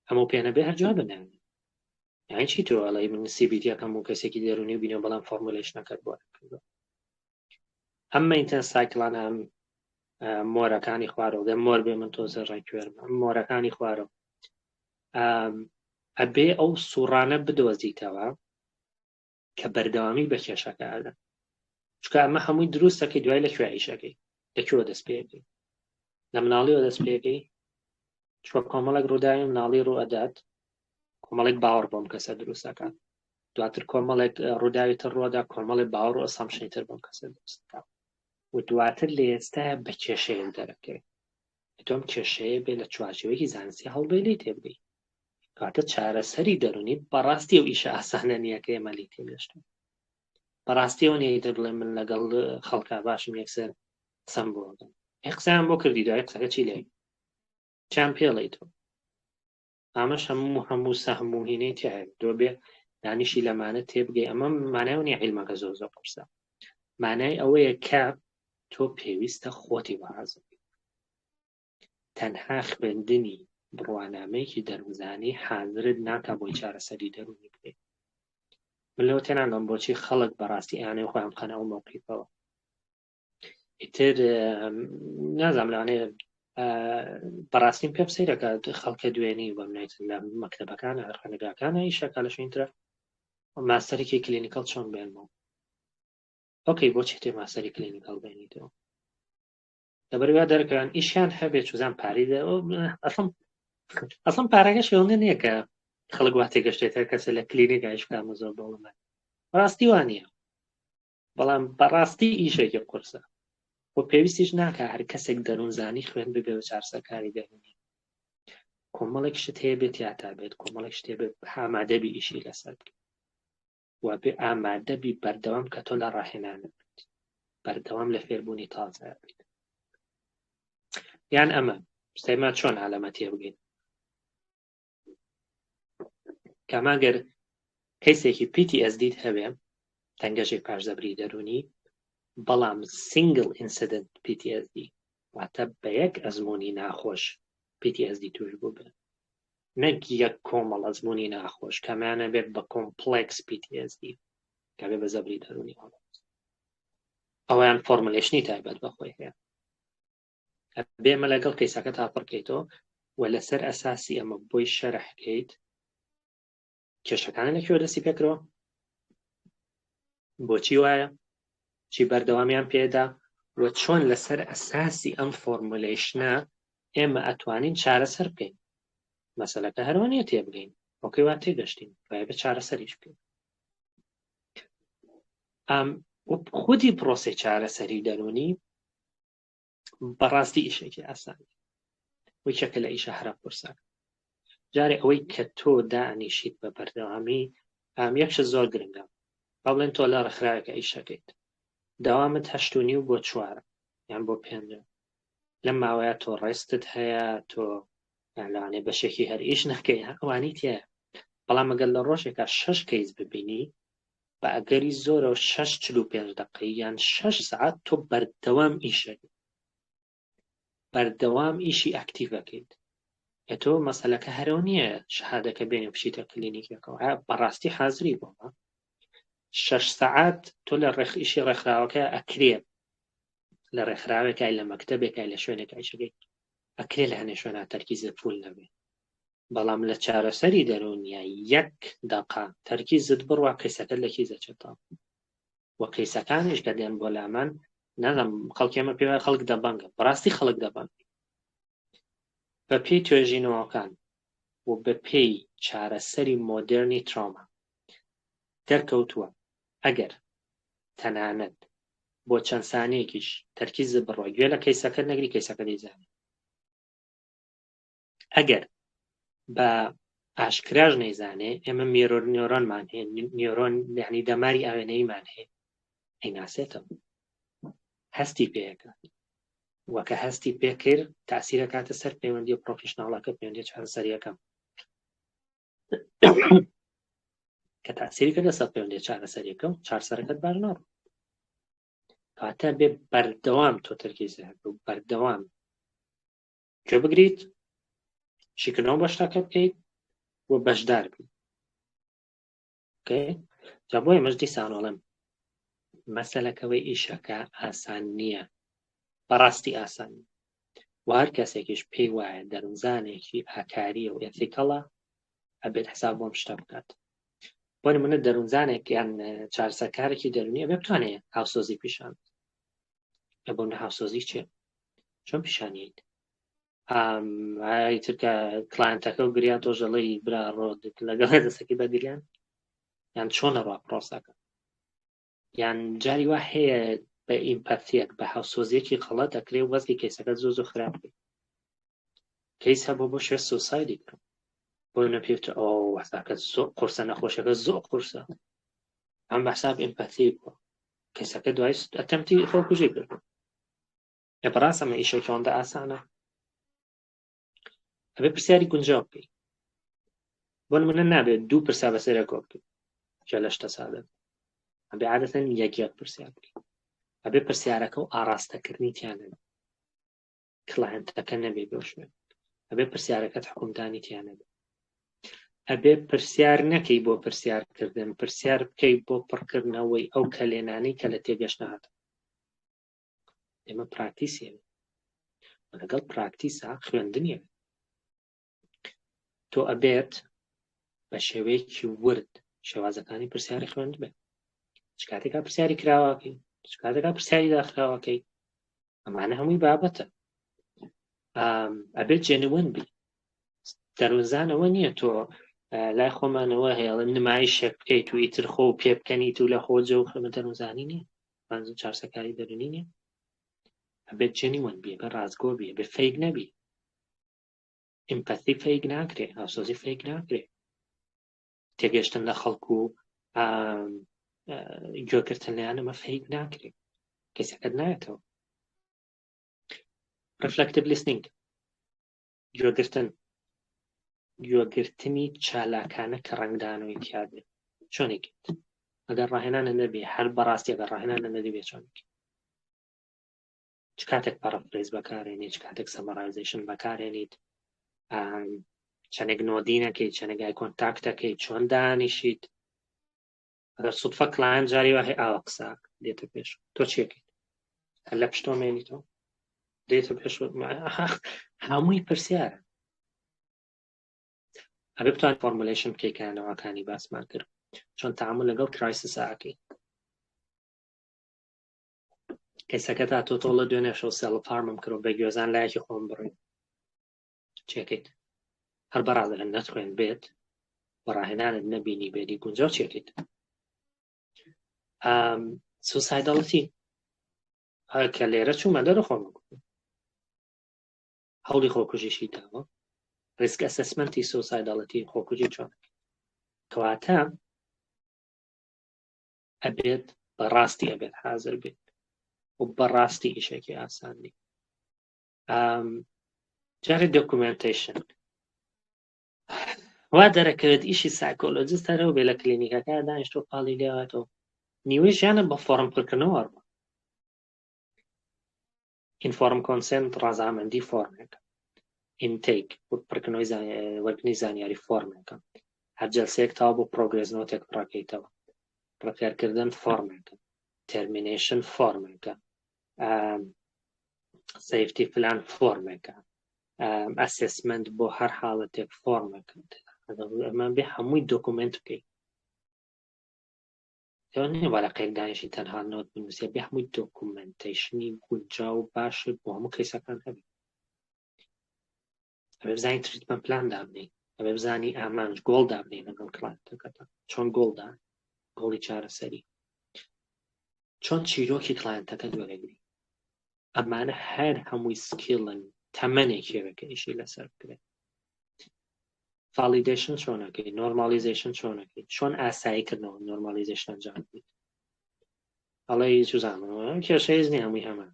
ئەمە پێ نەبێ هەرجواب بنێن یانی چی تۆ ئەڵێ من CBT ئەەکەم و کەسێکی دەرونی بینێ بەڵام فۆرمولیشنەکەت بۆ کردووە ئەمە ئینتەن سایکلانە ئەم مۆرەکانی خوارەوە دەم مۆر بێ من تۆزە ڕێکوێرم ئەم مۆرەکانی خوارەوە ئەبێ ئەو سوڕانە بدۆزیتەوە کە بەردەوامی بە کێشەکە ئەدەن چکە ئەمە هەمووی دروستەکەی دوای لەکوێ عیشەکەی لەکوێوە دەست پێەکەی لە مناڵیەوە دەست پێەکەی چوە کۆمەڵێک ڕووداوی مناڵی ڕوو ئەدات کۆمەڵێک باوەڕ بۆم کەسە دروستەکە دواتر کۆمەڵێک ڕووداوی تر ڕۆدا کۆمەڵێک باوەڕ و ئەسامشنی تر بۆم کەسە دروستەکە و دواتر لە ئێستا بە کێشەیەک دەرەکەی تۆم کێشەیە بێ لە چوارچێوەیەکی زانستی هەڵبێ لی تێبگەی کاتە چارەسەری دەرونی بەڕاستی و ئیشە ئاسانە نییە کە ئێمە لی تێگەشتن بەڕاستی ئەو نیە دەبڵێ من لەگەڵ خەڵکا باشم یەکسەر قسەم بۆ دەم قسەیان بۆ کردی دوای قسەکە چی لێ چیان پێڵێ تۆ ئامەش هەموو سەهم و هینەی تیایە دۆ بێ دانیشی لەمانە تێبگەی ئەمە مانای نیە عیلمەکە زۆر زۆر قورسە مانای ئەوەیە کە تۆ پێویستە خۆتی بەڕازبی تەنها خوێندنی بڕوانامەیەکی دەروزانی حاضرت ناکە بۆی چارەسەری دەرونی بکەیت من لەوە تێناگەم بۆچی خەڵک بەڕاستی ئیانەی خۆیان بخەنە ئەو مەوقیفەوە ئیتر نازانم لەوانەیە بەڕاستیم پێم سەیرەکە خەڵکە دوێنی بەم نایت لە مەکتەبەکانە خانەگاکانە ئیشەکە لە شوێنترە ماستەرێکی کلینیکەڵ چۆن بێنمەوە ئۆکەی بۆچی تێ ماستەری کلینیکەڵ بێنیتەوە لەبەروا دەرکەوان ئیشیان هەبێت چوزان پاریدا ئەسڵم پارەکە شێوەندە نییە کە خەڵک وا تێگەشتێتە کەسە لە کلینیک ئایشکامە زۆر بەوڵمە ڕاستی وانە بەڵام بەڕاستی ئیشێکی قورسە بۆ پێویستیش ناکە هەر کەسێک دەروونزانی خوێن ببێ و چارسەرکاری دەرونی کۆمەڵێک شت هەیە بێت یاتا بێت کۆمەڵێک شتێ بێت ئامادەبی ئیشی لەسەر وا بێ ئامادەبی بەردەوام کە تۆ لە ڕاهێنانە بێت بەردەوام لە فێربوونی تازە بێت یان ئەمە سەیما چۆن عەلەمە تێبگەین کەماگەر کەیسێکی PTSD هەبێ تەنگەشێک پاشدەبری دەرونی بەڵام سینگل ئینسیدنت PTSD واتە بە یەک ئەزمموی ناخۆش PTSD توش بوو بێت نەک یەک کۆمەڵ ئەزمموی ناخۆش کەمانە بێت بە کۆمپلێکس PTSD کە بێ بە زەبری دەرونی ئەویان فۆرمولیشنی تایبەت بەخۆی هەیە بێمە لەگەڵ کەیسەکە تاپڕکەیتەوە و لەسەر ئەساسی ئەمە بۆی شەرحکەیت کێشەکانە لەکوێ دەستی پێکرەوە بۆچی وایە چی بەردەوامیان پێدا و چۆن لەسەر ئەساسی ئەم فۆرمولیشنە ئێمە ئەتوانین چارەسەر بکەین مەسەلەکە هەرۆنیە تێبگەین ئۆکەی وا تێگەشتین وایە بە چارەسەریش بکەین خودی پرۆسی چارەسەری دەرونی بەڕاستی ئیشێکی ئاسانی وەی چەکە لە ئیشە هەرە قورسە جارێ ئەوەی کە تۆ دانیشیت بە بەردەوامی یەکشە زۆر گرنگە با بڵێن تۆ لە ڕێکخراوێکە ئیشەکەیت دەوامت 8:30 بۆ 4 یان بۆ 5 لەم ماوەیە تۆ ڕێستت هەیە تۆ لەوانێ بەشێکی هەر ئیش نەکەی ئەوانی تێ بەڵام ئەگەر لە ڕۆژێکە 6 کەیس ببینی بە ئەگەری زۆرەوە 6:45 دقەی یان 6 ساعت تۆ بەردەوام ئیشەکەیت بەردەوام ئیشی ئەکتیڤەکەیت کە تۆ مەسەلەکە هەرەو نییە شەهادەکە بێنێ بچیتە کلینیکەکەەوە بەڕاستی حازری بۆمە 6 ساعت تۆ لە ئیشی ڕێکخراوەکە ئەکرێ لە ڕێکخراوێکای لە مەکتەبێکای لە شوێنێکای شەکەی ئەکرێ لە هەنێ شوێنە تەرکیزت پول نەبێ بەڵام لە چارەسەری دەرونیە 1 دقە تەرکیزت بڕوا کەیسەکەت لە کیزە چێتەوە وە کەیسەکانیش کە دێن بۆ لامان نەدەم خەڵکی ئەمە پێوە خەڵک دەبەنگە بەڕاستی خەڵک دەبەنگ بە پێی توێژینەوەکان و بە پێی چارەسەری مۆدێرنی ترۆما دەرکەوتووە ئەگەر تەنانەت بۆ چەند سانەیەکیش تەرکیزت بڕۆی گوێ لە کەیسەکە نەگری کەیسەکە دەیزانی ئەگەر بە ئاشکراژ نەیزانێ ئێمە نیۆرۆنمان هەیە نیۆرۆن یعنی دەماری ئاوێنەیمان هەیە ئەیناسێتەوە هەستی پێەکە وەکە هەستی پێکرد تاسیرە کاتە سەر پەیوەندی پرۆفیشناڵەکە پەیوەندی چارەسەریەکەم کە تاسیری کردە سەر پەیوەندی چارەسەریەکە و چارەسەرەکەت باش ناڕۆ کاتە بێ بەردەوام تۆ تەرکیزت هەبێت و بەردەوام گوێ بگریت شیکردنەوە بە شتەکە بکەیت و بەشدار بی جا بۆ ئێمەش دیسان وەڵێم مەسەلەکەوەی ئیشەکە ئاسان نییە بەڕاستی ئاسان نییە و هەر کەسێکیش پێی وایە دەرونزانێکی ئاکاریە و ئێتیکەڵە ئەبێت حساب بۆم شتە بکات بۆ نمونە دەرونزانێک یان چارەسەرکارێکی دەرونیە ئەبێ بتوانێت هاوسۆزی پیشان بۆ هاوسۆزی چێ چۆن پیشانیت ترکە کلایەنتەکە و گریا تۆ ژەڵەی برا ڕۆ لەگەڵ دەسەکی بەگریان یان چۆنە ڕوا پرۆسەکە یان جاری وا هەیە بە ئیمپەتیەک بە هاوسۆزیەکی خەڵەت دەکرێت وەزی کەیسەکە زۆ خراپ بێت کەیس هەبوو بۆ شوێ سوسایدی بکەم بۆ نەپێت وەزاکە زۆر قورسە نەخۆشەکە زۆر قورسە ئەم بەحساب ئیمپەتی بووە کەیسەکە دوای ئەتەمتی خۆکوژی کرد لە بەڕاست ئەمە ئیشێکی ئەوەندە ئاسانە ئەبێ پرسیاری گونجاو بکەیت بۆ نمونە نابێت دوو پرسا بەسەرە کۆ بکەیت جا لە شتە سادە ئەبێ عادەتەن یەک پرسیار بکەیت ئەبێ پرسیارەکە و ئاراستەکردنی تیانە کلایەنتەکە نەبێ بۆ شوێن ئەبێ پرسیارەکەت حکومدانی تیانە ئەبێ پرسیار نەکەی بۆ پرسیارکردن پرسیار بکەیت بۆ پڕکردنەوەی ئەو کەلێنانەی کە لە تێگەشت نەهات ئێمە پراکتیسیە لەگەڵ پراکتیسا خوێندنیە تۆ ئەبێت بە شێوەیەکی ورد شێوازەکانی پرسیاری خوێند بێت چ کاتێکا پرسیاری کراوەکەی چ کاتێکا پرسیاری داخراوەکەی ئەمانە هەمووی بابەتە ئەبێت جێنوەن بی دەروزانەوە نییە تۆ لای خۆمانەوە هێڵن نمایشێک بکەیت و ئیتر خۆ پێ بکەنیت و لە خۆجە و خەمە دەروزانی نییە بانزن چارسەکاری دەرونی نییە ئەبێت جێنیوەن بێ بە ڕازگۆ بێ بێ فەیک نەبی ئیمپەتی فەیک ناکرێ هاوسۆزی فەیک ناکرێ تێگەشتن لە خەڵکو و گوێگرتن لەیان ئەمە فەیک ناکرێ کەسەکەت نایەتەوە ریفلەکتیڤ لیسنینگ گوێگرتنی چالاکانە کە ڕەنگدانەوەی تیا بێت چۆنێکیت ئەگەر ڕاهێنانە نەبێ هەر بەڕاستی ئەگەر ڕاهێنانە نەدەبێت چۆنێکی چ کاتێک پەرەفرێز بەکارێنیت چ کاتێک سەمەرایزێشن بەکارێنیت چەندێک نۆدینەکەی چەندێک ئای کۆنتاکتەکەی چۆن دانیشیت ئەگەر سوودفە کلایەنت جاری وایە ئاوە قساک دێتە پێش تۆ چێکیت هەر لە پشتۆمێنیتەوە دێتە پێش هەمووی پرسیارە ئەبێ بتوان فۆرمولیشن بکەیتکانەوەکانی باسمان کرد چۆن تەعامل لەگەڵ کرایسساکەی کەسەکە تا تۆ لە دوێنێ شەو سێڵ فارمم کرد و بە گوێزان لایەکی خۆم بڕین چێکیت هەر بەڕادە نەتخوێن بێت بەڕاهێنانت نەبینی بێتی گونجاو چێکیت سوسایدەڵەتی کە لێرە چوومە دەرە خۆم هەوڵی خۆکوژیشی داوە ریسک ئەسەسمەنتی سوسایدەڵەتی خۆکوژی چۆن کەواتە ئەبێت بەڕاستی ئەبێت حازر بێت و بەڕاستی ئیشێکی ئاسانی جارێ دۆکومنتیشن وا دەرەکەوێت ئیشی سایکۆلۆجیست هەرەوە بێ لە کلینیکەکە دانیشتۆ پاڵی لێواتەوە نیوەی ژیانە بە فۆرم پڕکردنەوە ئینفۆرم کۆنسێنت ڕازامەندی فۆرمێکە ئینتیک پڕکردنەوەی وەرگنی زانیاری فۆرمێکە هەر جەلسەیەک تاوا بۆ پرۆگرێس نۆتێک پڕەکەیتەوە پڕکارکردن فۆرمێکە تێرمینێشن فۆرمێکە سەیفتی پلان فۆرمێکە ئەسێسمنت بۆ هەر حاڵەتێک فۆرمێکە ئەمە بێ هەمووی دۆکومنت بکەیت وەرەقەیەک دانیشی تەنها نۆت بنووسێ بێ هەمووی دۆکومنتیشنی گونجاو و باشت بۆ هەموو کەیسەکان هەبێت ئەبێ بزانی تریتمەنت پلان دابنێ، ئەبێ بزانی ئامانج گۆڵ دابنێ لەگەڵ کلاینتەکەتە، چۆن گۆڵدان گۆڵی چارەسەری، چۆن چیرۆکی کلاینتەکەت وەرەگری. ئەمانە هەر هەمووی سکیڵن تەمەنێکێوەکە ئیشی لەسەر بکرێت. ڤالیدیشن چۆنەکەی، نۆرمالیزیشن چۆنەکەی، چۆن ئاساییکردنەوە نۆرمالیزیشن ئەنجام بدەیت. ئەڵێ سوزانەوە کێشەیەک نییە هەمووی هەمان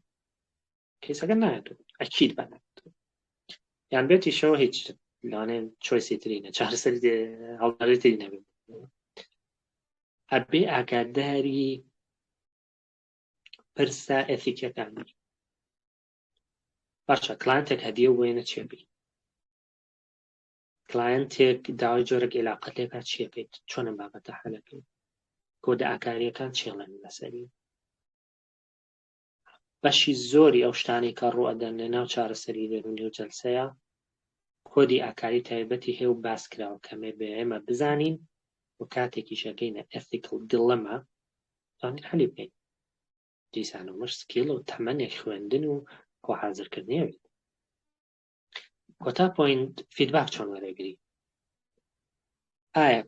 کەیسەکە نایەتەوە ئەکید بەنایەتەوە، یان بێتی شەوە هیچ لەوانەیە چۆیسی ترینە چارەسەری هەڵداری تری نەبێت. ئەبێ ئاگاداری پرسە ئەتیکەکانی. باشە کلاینتێک هەدیە وێنە چێبی، کلاینتێک داوای جۆرەك عێلاقەت لێکات چیەکەیت، چۆنە بابەتە حەلەکەیت، کۆدە ئاکاریەکان چێڵێن لەسەری. بەشی زۆری ئەو شتانی کە ڕوئەدەن لە ناو چارەسەری دەرونی و جەلسەیە کۆدی ئاکاری تایبەتی هەیە و باس کراوە کەمێ بێ ئێمە بزانین و کاتێکی شەکەینە ethical dilemma زانین حەلی بکەین. دیسانەوەش سکیڵ و تەمەنێک خوێندن و خۆحازرکردنیەوێت. کۆتا پۆینت فیدباک چۆن وەرەگری. ئایا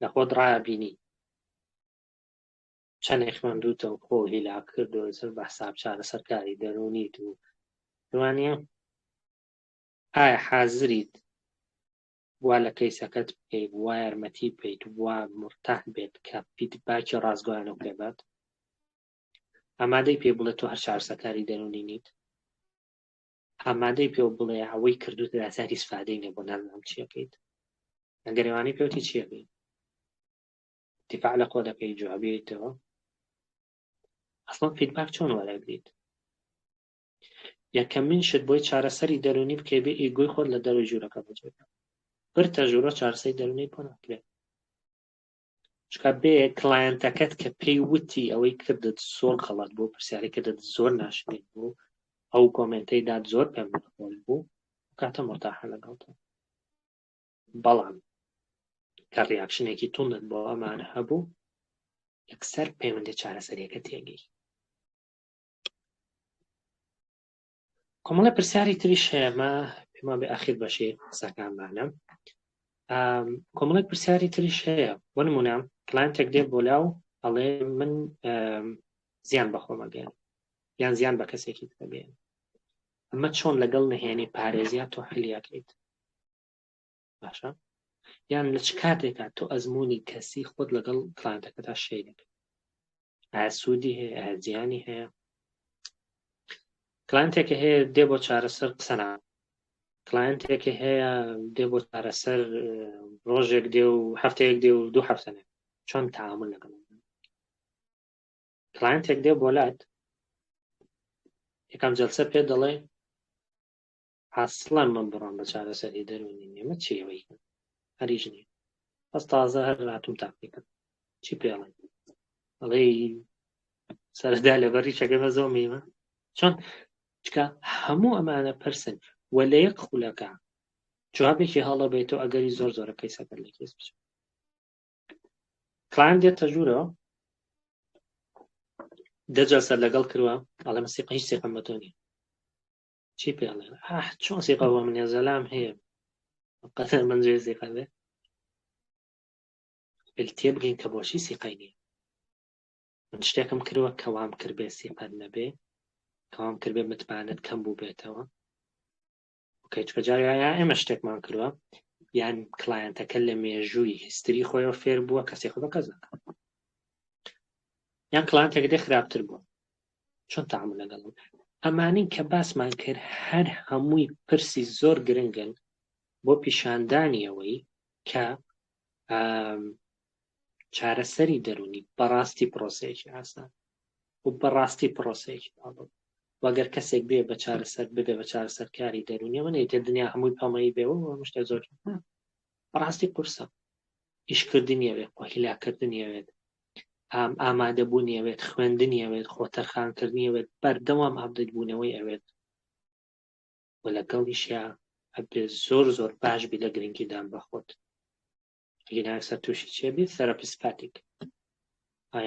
لە خۆت ڕایبینی چەندێک خوێندووتەوە خۆ هیلاک کردەوە سەر بە حساب چارەسەرکاری دەرونیت و دوانیە ئایا حازریت وا لە کەیسەکەت بکەیت، وا یارمەتی بکەیت، وا مرتاح بێت کە فیدباکی ڕازگۆیانە پێ بات، ئامادەی پێ بڵێت تۆ هەر چارەسەرکاری دەرونی نیت، ئامادەی پێ بڵێ ئەوەی کردوتە ئاساری سفادەی نەبوو نازانم چیەکەیت، ئەگەرێوانی پێوتی چیەکەیت، دیفاع لە خۆ دەکەی جوابێتەوە. ئەسڵەن فیدباک چۆن وەرەگریت. یەکەمین شت بۆی چارەسەری دەرونی بکەی بێ ئیگۆی خۆت لە دەروی ژوورەکە بەجێبێ. پرتە ژوورە چارەسەری دەرونی بۆ ناکرێت. چکە بێ کلاینتەکەت کە پێی وتی ئەوەی کردت زۆر غەڵەت بوو، پرسیاری کردت زۆر ناشرین بوو، ئەو کۆمنتەی داد زۆر پێم نەخۆش بوو، کاتە مرتاحە لەگەڵتە. بەڵام کە ڕیاکشنێکی توندت بۆ ئەمانە هەبوو یەکسەر پەیوەندی چارەسەریەکە تێگەی. کۆمەڵە پرسیاری تریش هەیە، پێما بێ ئاخیر بەشی قسەکانمانە. کۆمەڵێک پرسیاری تریش هەیە، بۆ نمونە کلاینتێک دێ بۆ لاو ئەڵێ من زیان بەخۆم ئەگەێنم یان زیان بە کەسێکی تر ئەگەێنم، ئەمە چۆن لەگەڵ نهێنی پارێزیات تۆ حلیاکەیت؟ باشە، یان لە چ کاتێکا تۆ ئەزمموی کەسی خۆت لەگەڵ کلاینتەکەتا شەیر دەکەیت؟ ئایا سوودی هەیە، ئایا زیانی هەیە؟ کلاینتێکی هەیە دێ بۆ چارەسەر قسە ناکات، کلاینتێکی هەیە دێ بۆ چارەسەر ڕۆژێک دێ و هەفتەیەک دێ و 2 هەفتە نێ، چۆن تەعامل لەگەڵ کلاینتێک دێ بۆ لات یەکەم جەلسە پێ دەڵێ ئەسڵەن من بڕۆم بە چارەسەری دەرونی نیمە چیەوەی هەریش نییە، بەس تازە هەر هاتووم تاقیکرد، چی پێڵێن؟ ئەڵێ سەردا لەبەری چەکەمە زۆر میمە. چۆن؟ چکە هەموو ئەمانە پرسن وە لە یەک خولەکە جوابێکی هەڵە بێتەوە ئەگەری زۆر زۆرەکەی سەکەر لە کێس بچێت. کلاینت دێتە ژوورەوە 10 جەلسە لەگەڵ کردووە، ئەڵێ مەسیقە هیچ سێقەم بە تۆ نییە. چی پێڵێن؟ چۆن سێقە بۆ منێ زەلام هەیە قەتەر من جێ سێقە بێ تێ بگەین کە بۆچی سێقەی نییە. من شتێکم کردووە کەوام کرد بێ سێقەت نەبێ، کەوام کرد بێ متمانەت کەم بوو بێتەوە. چکە جاریا ئێمە شتێکمان کردووە یان کلاینتەکە لە مێژووی هیستری خۆیەوە فێر بووە کەسێ خۆ بە کەس نەکات، یان کلاینتێک دێ خراپتر بووە، چۆن تەعامل لەگەڵ ئەمانین کە باسمان کرد هەر هەمووی پرسی زۆر گرنگن بۆ پیشاندانی ئەوەی کە چارەسەری دەرونی بەڕاستی پرۆسەیەکی ئاسان و بەڕاستی پرۆسەیەکی ئاڵۆز. وەگەر کەسێک بێ بە چارەسەر ببێ بە چارەسەرکاری دەرونی من ئێتە دنیا هەمووی پەمەی بێەوە شتێک زۆر بەڕاستی قورسە، ئیشکردنیەوێت، هیلاکردنیەوێت، ئامادەبوونیەوێت، خوێندنیەوێت، خۆتەرخانکردنیەوێت، بەردەوام ئاپدەیت بوونەوەی ئەوێت و لەگەڵیشیا ئەبێ زۆر زۆر باش بی لە گرنگیدان بەخۆت. ئەگەر تووشی چێبێت تەراپیست فاتیک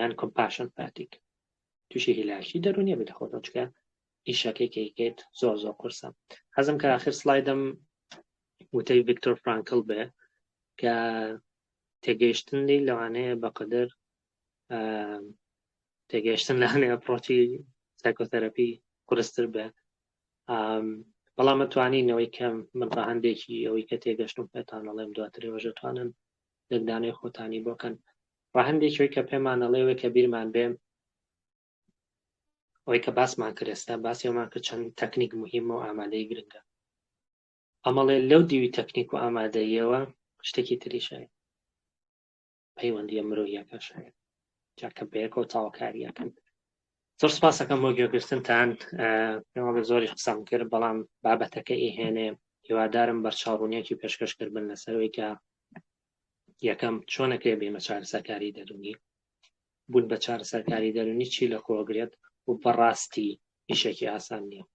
یان کۆمپاشن فاتیک، تووشی هیلاکی دەرونیە بێت خۆت چکە ئیشەکەی کەیکەیت زۆر زۆر قورسە. حەزم کە ئاخر سلایدم وتەی ڤیکتۆر فرانکل بێ کە تێگەیشتنی لەوانەیە بەقەدر تێگەیشتن لەوانەیە ئەپڕۆچی سایکۆتەراپی قورستر بێ، بەڵام متوانینەوەی کە من ڕاهەندێکی ئەوەی کە تێگەشتم پێتان ئەڵێم دواترەوەژە توانن لەگدانەی خۆتانی بۆکەن. ڕاهەندێکەوەی کە پێمان ئەڵێوە کە بیرمان بێ ئەوەی کە باسمان کرێستا باسی ئەومان کە چەند تەکنیک مهمە و ئامادەی گرنگە، ئەمەڵێ لەو دیوی تەکنیک و ئامادەیەوە شتێکی تریشایە پەیوەندیە مرۆڤیەکە شایە جاکە بەیەکەوە تاواکاریەکەن. زۆر سپاسەکەم بۆ گوێگرتنتان، پێم زۆری قسەم کرد بەڵام بابەتەکە ئیهێنێ هیوادارم بەرچاوڕوونیەکی پێشکەشکردن لەسەرەوەی کە یەکەم چۆنەکەی بێمە چارەسەرکاری دەرونی بوون بە چارەسەرکاری دەرونی چی لە خۆگرێت و بەڕاستی ئیشێکی ئاسان نییە.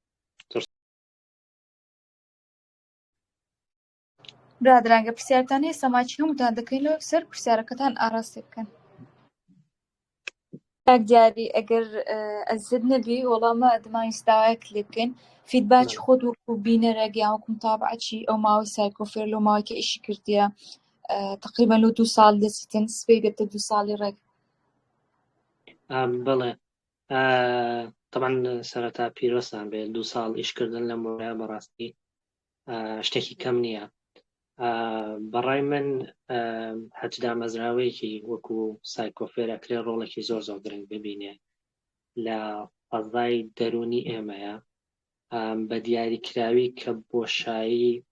برادرانگە پرسیارتان هەیە سەماچی هەمووتان دەکەینەوە سەر پرسیارەکەتان ئاراستی بکەن. کاک دیاری ئەگەر ئەزت نەبی وەڵامە دەمانویستاوایەک لێ بکەین فیدباچی خۆت وەکو بینەرێک یان وەکو متابعەتی ئەو ماوەی سایکۆفێر لەو ماوەی کە ئیشی کردیە تقریبەن لەو 2 ساڵ دەچیتن سبەی بێتە 2 ساڵی ڕێک. بەڵێ طبعا سەرەتا پیرۆستان بێ 2 ساڵ ئیشکردن لە مۆرە بەڕاستی شتێکی کەم نییە. بەڕای من هەچدا مەزراوەیەکی وەکو سایکۆفێر ئەکرێ ڕۆڵێکی زۆر زۆر گرنگ ببینێ لە فەزای دەرونی ئێمەیە بە دیاریکراوی کە بۆشایی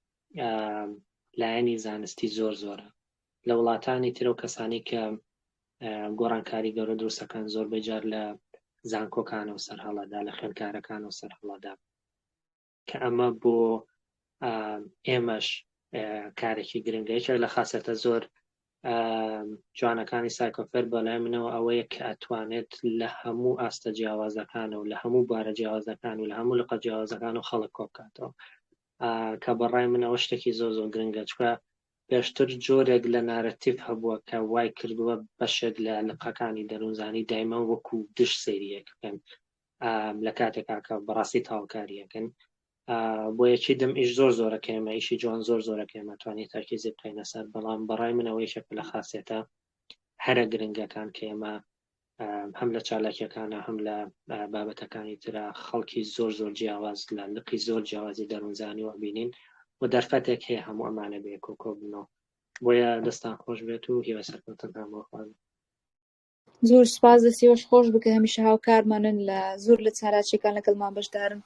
لایەنی زانستی زۆر زۆرە لە وڵاتانی ترە و کەسانی کە گۆڕانکاری گەورە دروستەکان زۆر بەجار لە زانکۆکانەوە سەرهەڵەدا لە خوێندکارەکانەوە سەرهەڵەدا کە ئەمە بۆ ئێمەش کارێکی گرنگەیەکە لە خاصەتە زۆر جوانەکانی سایکۆفێر بەلای منەوە ئەوەیە کە ئەتوانێت لە هەموو ئاستە جیاوازەکانە و لە هەموو بارە جیاوازەکان و لە هەموو لقە جیاوازەکان و خەڵک کۆبکاتەوە کە بەڕای منەوە شتێکی زۆر زۆر گرنگە چکە پێشتر جۆرێک لە نارەتیف هەبووە کە وای کردووە بەشێک لە لقەکانی دەروونزانی دایما وەکو دش سەیریەکەن لە کاتێکا کە بەڕاستی تاوکاریەکەن بۆ یەکی دەم ئیش زۆر زۆرەکە ئێمە ئیشی جوان زۆر زۆرەکە ئێمە توانێت تەرکیزی بکەینە سەر بەڵام بەڕای منەوەیشێک لە خاصێتە هەرە گرنگەکان کە ئێمە هەم لە چالاکیەکانە هەم لە بابەتەکانی ترە خەڵکی زۆر زۆر جیاواز لە لقی زۆر جیاوازی دەروونزانی و بینین و دەرفەتێک هەیە هەموو ئەمانە بێ کۆکۆ بنەوە بۆیە دەستان خۆش بێت و هیوای سەرکەوتن هەمووخواز. زۆر سپاس دەستیەوەش خۆش بکە هەمیشە هاوکارمانن لە زۆر لە چالاکیەکان لەگەڵمان بەشدارن.